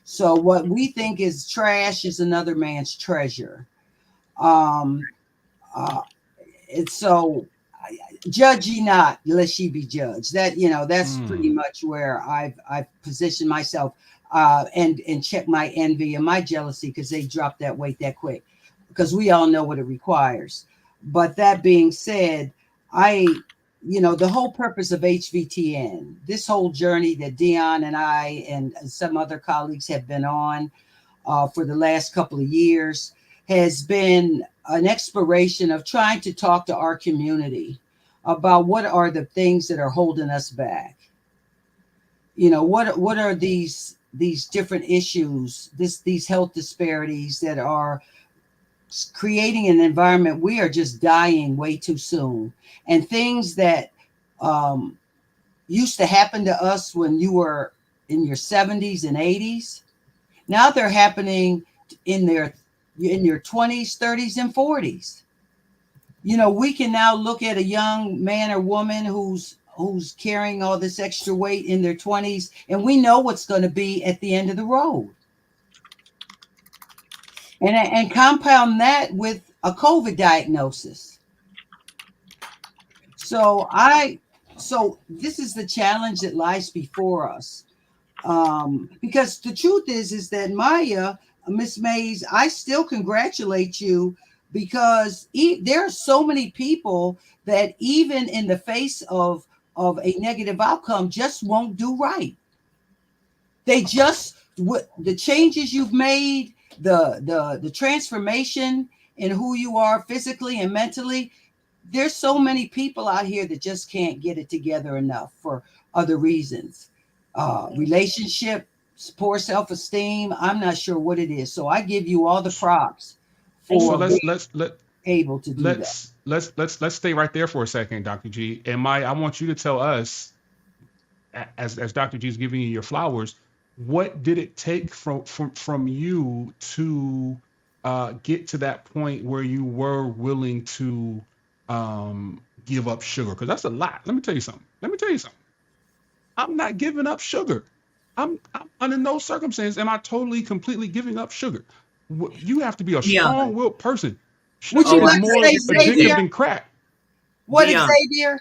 So what we think is trash is another man's treasure. And so judge ye not, lest ye be judged. That, you know, that's pretty Mm. much where I've positioned myself, and check my envy and my jealousy, because they drop that weight that quick, because we all know what it requires. But that being said, you know, the whole purpose of HVTN, this whole journey that Dion and I and some other colleagues have been on for the last couple of years, has been an exploration of trying to talk to our community about what are the things that are holding us back. You know, what are these different issues, these health disparities that are creating an environment we are just dying way too soon, and things that used to happen to us when you were in your 70s and 80s, now they're happening in your 20s, 30s, and 40s. You know, we can now look at a young man or woman who's carrying all this extra weight in their 20s, and we know what's going to be at the end of the road. And compound that with a COVID diagnosis. So this is the challenge that lies before us. Because the truth is that Maya, Miss Mays, I still congratulate you, because there are so many people that even in the face of a negative outcome just won't do right. They just, the changes you've made, the transformation in who you are physically and mentally, there's so many people out here that just can't get it together enough for other reasons. Relationship, poor self-esteem, I'm not sure what it is. So I give you all the props So for being let's able to do that. let's stay right there for a second, Dr. G. And Maya, I want you to tell us, as Dr. G is giving you your flowers, what did it take from you to get to that point where you were willing to give up sugar? Because that's a lot. Let me tell you something. I'm not giving up sugar. I'm under no circumstance am I totally completely giving up sugar. You have to be a Yeah. strong-willed person. Would Sugar you is like more to say, addictive Xavier? than crack. What, Dion, Xavier?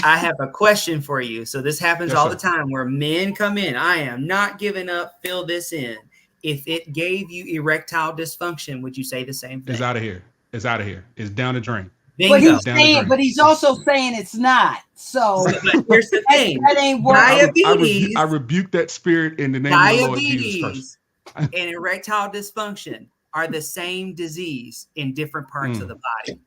I have a question for you. So this happens Yes, all sir. the time where men come in. I am not giving up. Fill this in. If it gave you erectile dysfunction, would you say the same It's thing? out of here. It's out of here. It's down the drain. But Bingo. he's saying, but he's also saying it's not. So But here's the thing. that ain't working. Diabetes, I rebuke that spirit in the name of the Lord Jesus Christ. diabetes, and erectile dysfunction are the same disease in different parts of the body.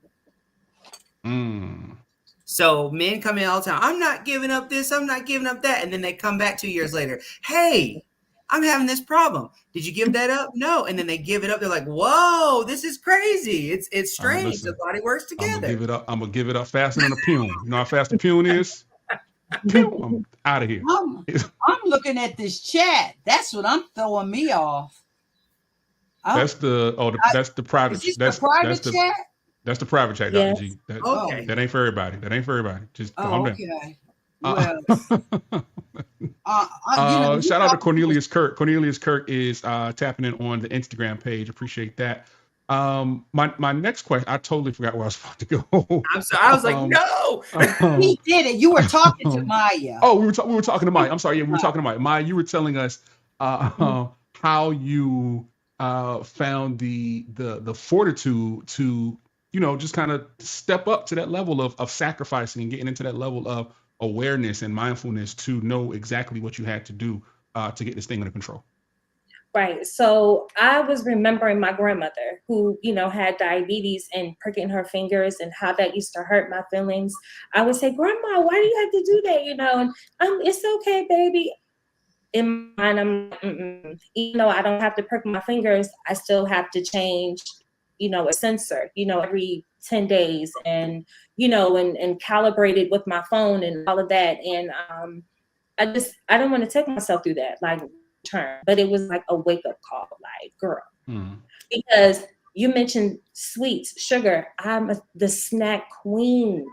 So men come in all the time. I'm not giving up this. I'm not giving up that. And then they come back 2 years later. Hey, I'm having this problem. Did you give that up? No. And then they give it up. They're like, whoa, this is crazy. It's strange. listen, The body works I'm together. gonna give it up faster than a pune. You know how fast a pune is? Pew, I'm out of here. I'm looking at this chat. That's what I'm throwing me off. That's the private. Is this That's the private the chat? that's the private chat, Yes. Dr. G. Okay. That ain't for everybody. Just calm down. Okay. Uh, Well, shout out to Cornelius Kirk. Cornelius Kirk is tapping in on the Instagram page. Appreciate that. My next question, I totally forgot where I was about to go. I'm sorry. I was like, no. He did it. You were talking to Maya. Oh, we were talking to Maya. I'm sorry. Yeah, we were talking to Maya. Maya, you were telling us how you found the fortitude to, you know, just kind of step up to that level of sacrificing and getting into that level of awareness and mindfulness to know exactly what you had to do to get this thing under control. Right. So I was remembering my grandmother who, you know, had diabetes and pricking her fingers and how that used to hurt my feelings. I would say, Grandma, why do you have to do that? You know, and it's okay, baby. In my mind, I'm, even though I don't have to prick my fingers, I still have to change, you know, a sensor, you know, every 10 days and, you know, and calibrate it with my phone and all of that. And I don't want to take myself through that. Like, but it was like a wake-up call, like, girl, because you mentioned sweets, sugar. I'm the snack queen,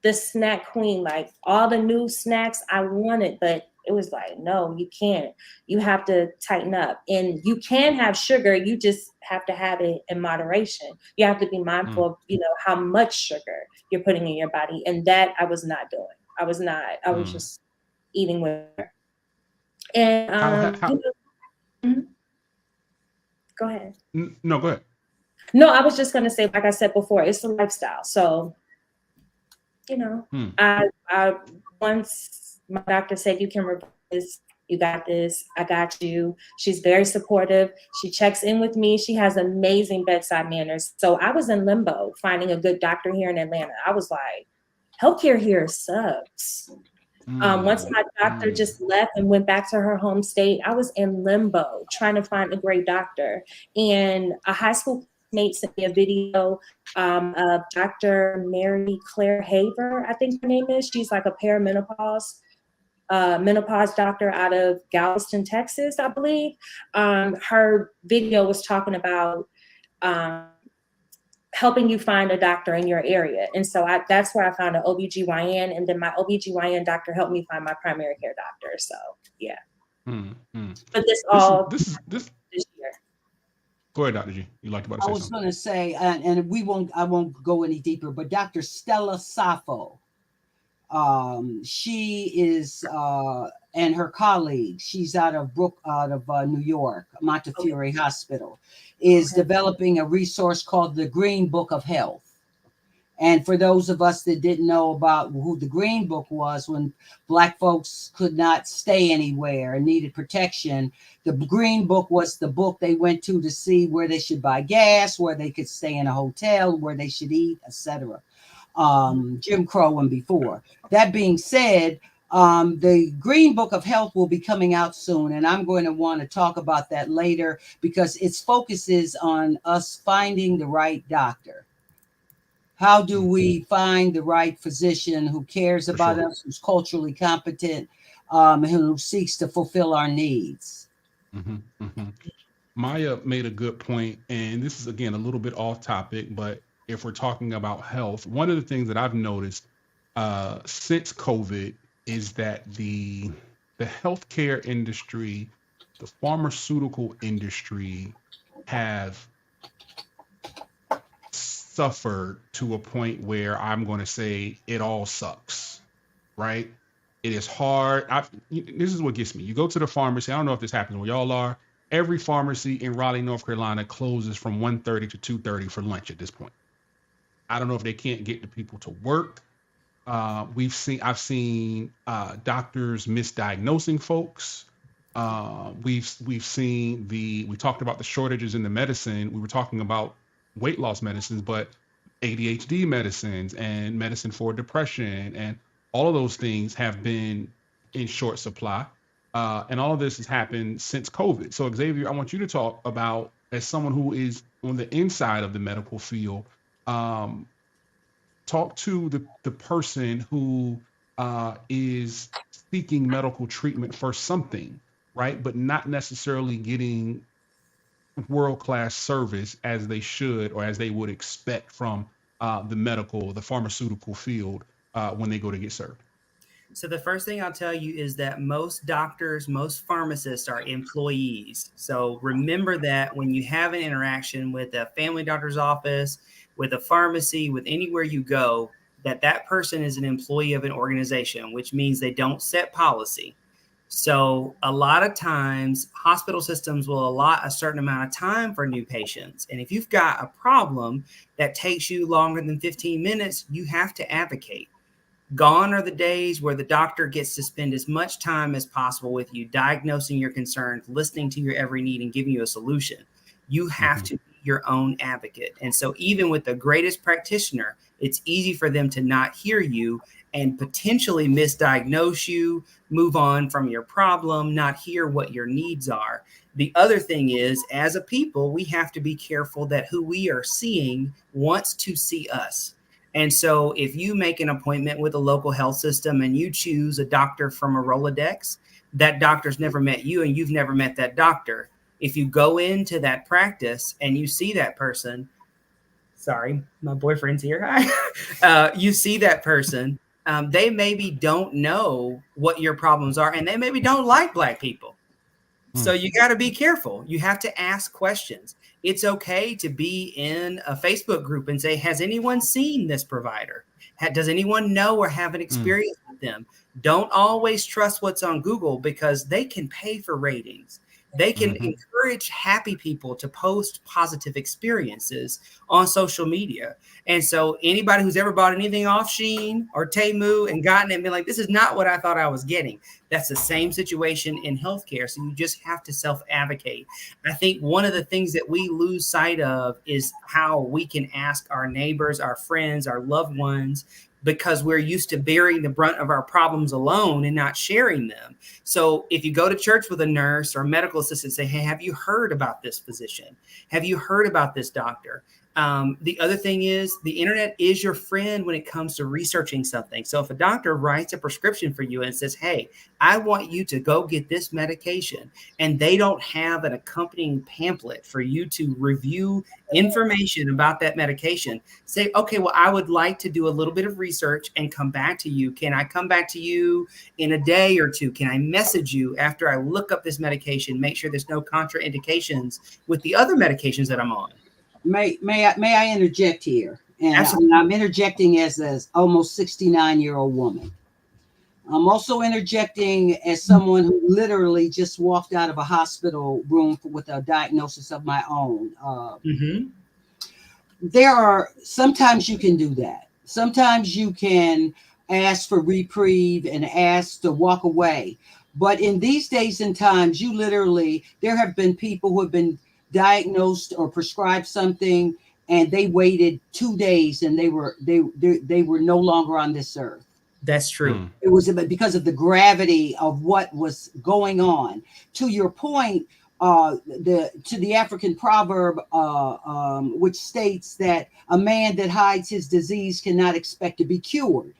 like all the new snacks I wanted, but It was like, no, you can't. You have to tighten up. And you can have sugar, you just have to have it in moderation. You have to be mindful of, how much sugar you're putting in your body. And that I was not doing. I was just eating with her. And mhm. Go ahead. No, go ahead. No, I was just gonna say, like I said before, it's a lifestyle. So, I once my doctor said, you can reverse this, you got this, I got you. She's very supportive. She checks in with me. She has amazing bedside manners. So I was in limbo finding a good doctor here in Atlanta. I was like, healthcare here sucks. Once my doctor just left and went back to her home state, I was in limbo trying to find a great doctor. And a high school mate sent me a video of Dr. Mary Claire Haver, I think her name is. She's like a menopause doctor out of Galveston, Texas, I believe. Her video was talking about helping you find a doctor in your area. And so that's where I found an OBGYN, and then my OBGYN doctor helped me find my primary care doctor. So yeah. But this year. Go ahead, Dr. G. You like about to say I was going to say, and I won't go any deeper, but Dr. Stella Saffo, she is, and her colleague, she's out of New York, Montefiore Hospital, is developing a resource called the Green Book of Health. And for those of us that didn't know about who the Green Book was, when Black folks could not stay anywhere and needed protection, the Green Book was the book they went to see where they should buy gas, where they could stay in a hotel, where they should eat, etc. Jim Crow and before. That being said, the Green Book of Health will be coming out soon, and I'm going to want to talk about that later because its focus is on us finding the right doctor. How do we find the right physician who cares about us, who's culturally competent, who seeks to fulfill our needs? Maya made a good point, and this is, again, a little bit off topic, but if we're talking about health, one of the things that I've noticed since COVID is that the healthcare industry, the pharmaceutical industry have suffered to a point where I'm going to say it all sucks, right? It is hard. This is what gets me. You go to the pharmacy. I don't know if this happens where y'all are. Every pharmacy in Raleigh, North Carolina closes from 1:30 to 2:30 for lunch at this point. I don't know if they can't get the people to work. I've seen doctors misdiagnosing folks. We've seen we talked about the shortages in the medicine. We were talking about weight loss medicines, but ADHD medicines and medicine for depression and all of those things have been in short supply. And all of this has happened since COVID. So Xavier, I want you to talk about, as someone who is on the inside of the medical field, talk to the person who is seeking medical treatment for something, right? But not necessarily getting world-class service as they should or as they would expect from the pharmaceutical field when they go to get served. So the first thing I'll tell you is that most doctors, most pharmacists are employees. So remember that when you have an interaction with a family doctor's office, with a pharmacy, with anywhere you go, that person is an employee of an organization, which means they don't set policy. So a lot of times hospital systems will allot a certain amount of time for new patients. And if you've got a problem that takes you longer than 15 minutes, you have to advocate. Gone are the days where the doctor gets to spend as much time as possible with you, diagnosing your concerns, listening to your every need, and giving you a solution. You have to be your own advocate. And so even with the greatest practitioner, it's easy for them to not hear you and potentially misdiagnose you, move on from your problem, not hear what your needs are. The other thing is, as a people, we have to be careful that who we are seeing wants to see us. And so if you make an appointment with a local health system and you choose a doctor from a Rolodex, that doctor's never met you and you've never met that doctor. If you go into that practice and you see that person, sorry, my boyfriend's here. Hi. You see that person they maybe don't know what your problems are, and they maybe don't like Black people. So you got to be careful. You have to ask questions. It's okay to be in a Facebook group and say, has anyone seen this provider? Does anyone know or have an experience with them? Don't always trust what's on Google, because they can pay for ratings. They can encourage happy people to post positive experiences on social media. And so anybody who's ever bought anything off Shein or Temu and gotten it and been like, this is not what I thought I was getting. That's the same situation in healthcare. So you just have to self-advocate. I think one of the things that we lose sight of is how we can ask our neighbors, our friends, our loved ones, because we're used to bearing the brunt of our problems alone and not sharing them. So if you go to church with a nurse or a medical assistant, say, hey, have you heard about this physician? Have you heard about this doctor? The other thing is, the internet is your friend when it comes to researching something. So if a doctor writes a prescription for you and says, hey, I want you to go get this medication, and they don't have an accompanying pamphlet for you to review information about that medication, say, okay, well, I would like to do a little bit of research and come back to you. Can I come back to you in a day or two? Can I message you after I look up this medication, make sure there's no contraindications with the other medications that I'm on? May I interject here? And Absolutely. I'm interjecting as an almost 69-year-old woman. I'm also interjecting as someone who literally just walked out of a hospital room with a diagnosis of my own. Sometimes you can do that. Sometimes you can ask for reprieve and ask to walk away. But in these days and times, there have been people who have been diagnosed or prescribed something, and they waited 2 days, and they were no longer on this earth. That's true. It was because of the gravity of what was going on. To your point, to the African proverb, which states that a man that hides his disease cannot expect to be cured.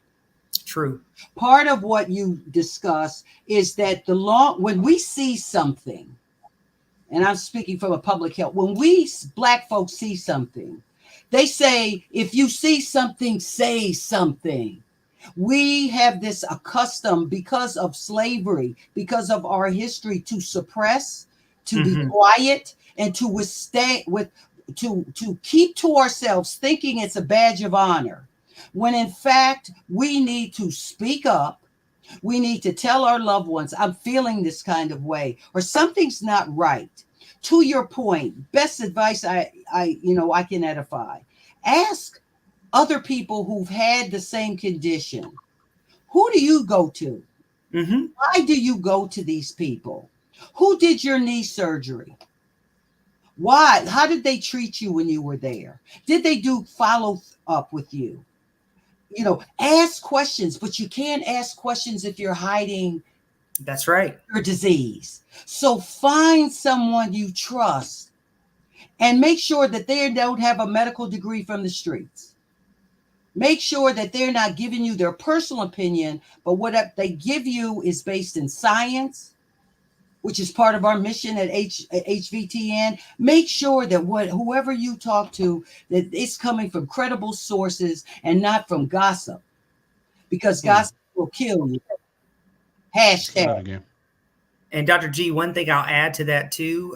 True. Part of what you discuss is that when we see something, and I'm speaking from a public health, when we Black folks see something, they say, if you see something, say something. We have this accustomed, because of slavery, because of our history, to suppress, to be quiet, and to withstand, to keep to ourselves, thinking it's a badge of honor, when in fact we need to speak up. We need to tell our loved ones, I'm feeling this kind of way, or something's not right. To your point, best advice I can edify. Ask other people who've had the same condition. Who do you go to? Why do you go to these people? Who did your knee surgery? Why? How did they treat you when you were there? Did they do follow up with you? Ask questions, but you can't ask questions if you're hiding. That's right. Your disease. So find someone you trust and make sure that they don't have a medical degree from the streets. Make sure that they're not giving you their personal opinion, but what they give you is based in science, which is part of our mission at HVTN. Make sure that whoever you talk to, that it's coming from credible sources and not from gossip, because gossip will kill you. Hashtag. And Dr. G, one thing I'll add to that too,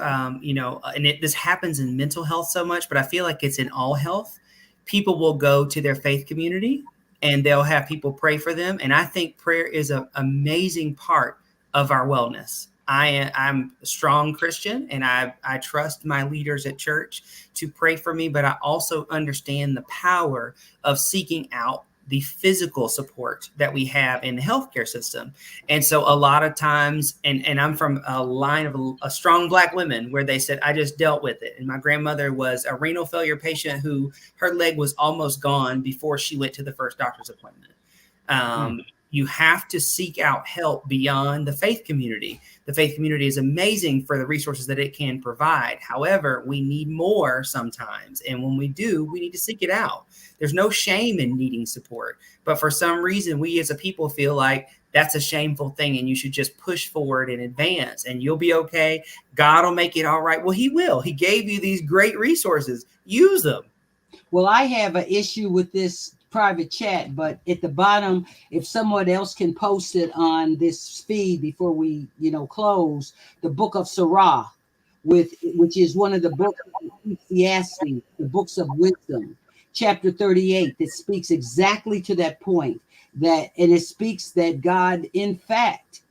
this happens in mental health so much, but I feel like it's in all health. People will go to their faith community and they'll have people pray for them. And I think prayer is an amazing part of our wellness. I'm a strong Christian, and I trust my leaders at church to pray for me, but I also understand the power of seeking out the physical support that we have in the healthcare system. And so a lot of times, and I'm from a line of a strong Black women where they said, I just dealt with it. And my grandmother was a renal failure patient who her leg was almost gone before she went to the first doctor's appointment. You have to seek out help beyond the faith community. The faith community is amazing for the resources that it can provide. However, we need more sometimes. And when we do, we need to seek it out. There's no shame in needing support. But for some reason, we as a people feel like that's a shameful thing and you should just push forward and advance and you'll be okay. God will make it all right. Well, he will. He gave you these great resources. Use them. Well, I have an issue with this private chat, but at the bottom, if someone else can post it on this feed before we, close, the Book of Sirach, which is one of the books of Ecclesiastes, the books of wisdom, chapter 38, that speaks exactly to that point. And it speaks that God, in fact,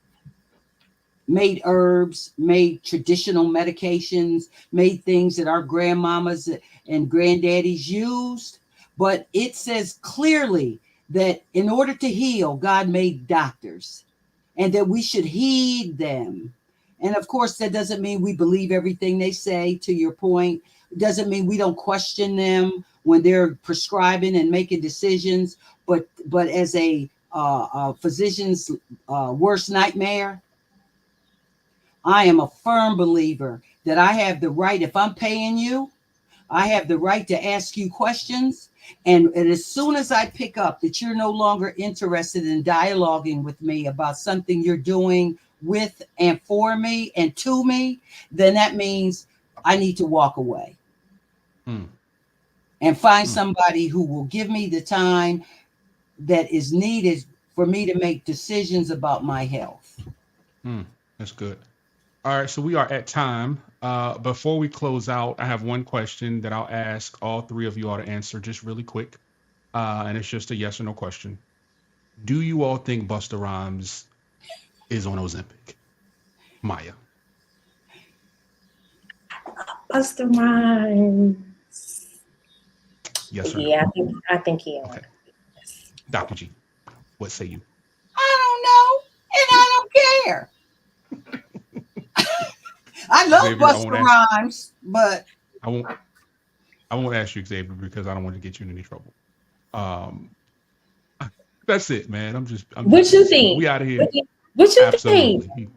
made herbs, made traditional medications, made things that our grandmamas and granddaddies used. But it says clearly that in order to heal, God made doctors and that we should heed them. And of course, that doesn't mean we believe everything they say, to your point. It doesn't mean we don't question them when they're prescribing and making decisions. But as a physician's worst nightmare, I am a firm believer that I have the right, if I'm paying you, I have the right to ask you questions. And as soon as I pick up that you're no longer interested in dialoguing with me about something you're doing with and for me and to me, then that means I need to walk away and find somebody who will give me the time that is needed for me to make decisions about my health. That's good. All right, so we are at time. Before we close out, I have one question that I'll ask all three of you all to answer just really quick. And it's just a yes or no question. Do you all think Busta Rhymes is on Ozempic? Maya. Busta Rhymes. Yes or Yeah, no? I think he is. Okay. Dr. G, what say you? I don't know, and I don't care. I love Xavier, I Busta won't Rhymes, but I won't ask you, Xavier, because I don't want to get you in any trouble. That's it, man. What you think? We out of here. What you Absolutely. think?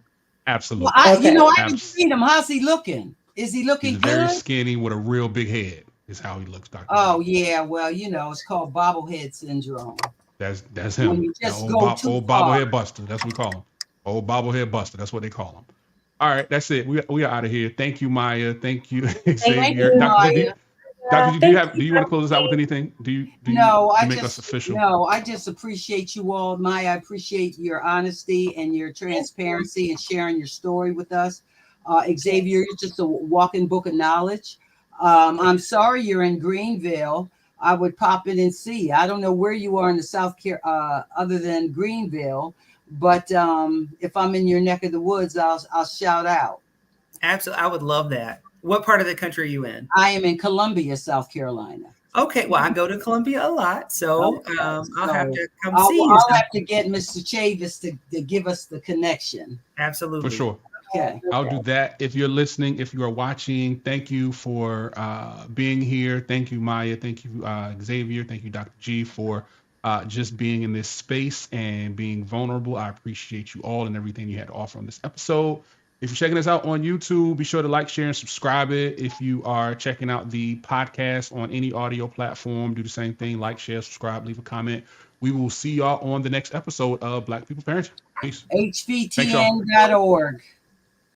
Absolutely. well, I Okay. haven't seen him. How's he looking? Is he looking He's very good? skinny with a real big head. Is how he looks, Dr. Oh G. yeah, well, it's called bobblehead syndrome. That's When him. you just Old go too old far. bobblehead buster. That's what we call him. Old bobblehead buster. That's what they call him. All right, that's it. We are out of here. Thank you, Maya. Thank you, Xavier. you, Dr. G, Maya. do you want to close us out with anything? Do you No, to make us official? I just appreciate you all, Maya. I appreciate your honesty and your transparency and sharing your story with us. Xavier, you're just a walking book of knowledge. I'm sorry you're in Greenville. I would pop in and see. I don't know where you are in the South Carolina, other than Greenville, but if I'm in your neck of the woods, I'll shout out. Absolutely. I would love that. What part of the country are you in? I am in Columbia, South Carolina. Okay. Well, I go to Columbia a lot, so Okay, I'll so have to come see you. I'll have to get Mr. Chavis to give us the connection. Absolutely. For sure. Okay. I'll do that. If you're listening, if you are watching, thank you for being here. Thank you, Maya. Thank you, Xavier. Thank you, Dr. G, for just being in this space and being vulnerable. I appreciate you all and everything you had to offer on this episode. If you're checking us out on YouTube, be sure to like, share, and subscribe it. If you are checking out the podcast on any audio platform, do the same thing. Like, share, subscribe, leave a comment. We will see y'all on the next episode of Black People Parenting. Peace. HVTN.org.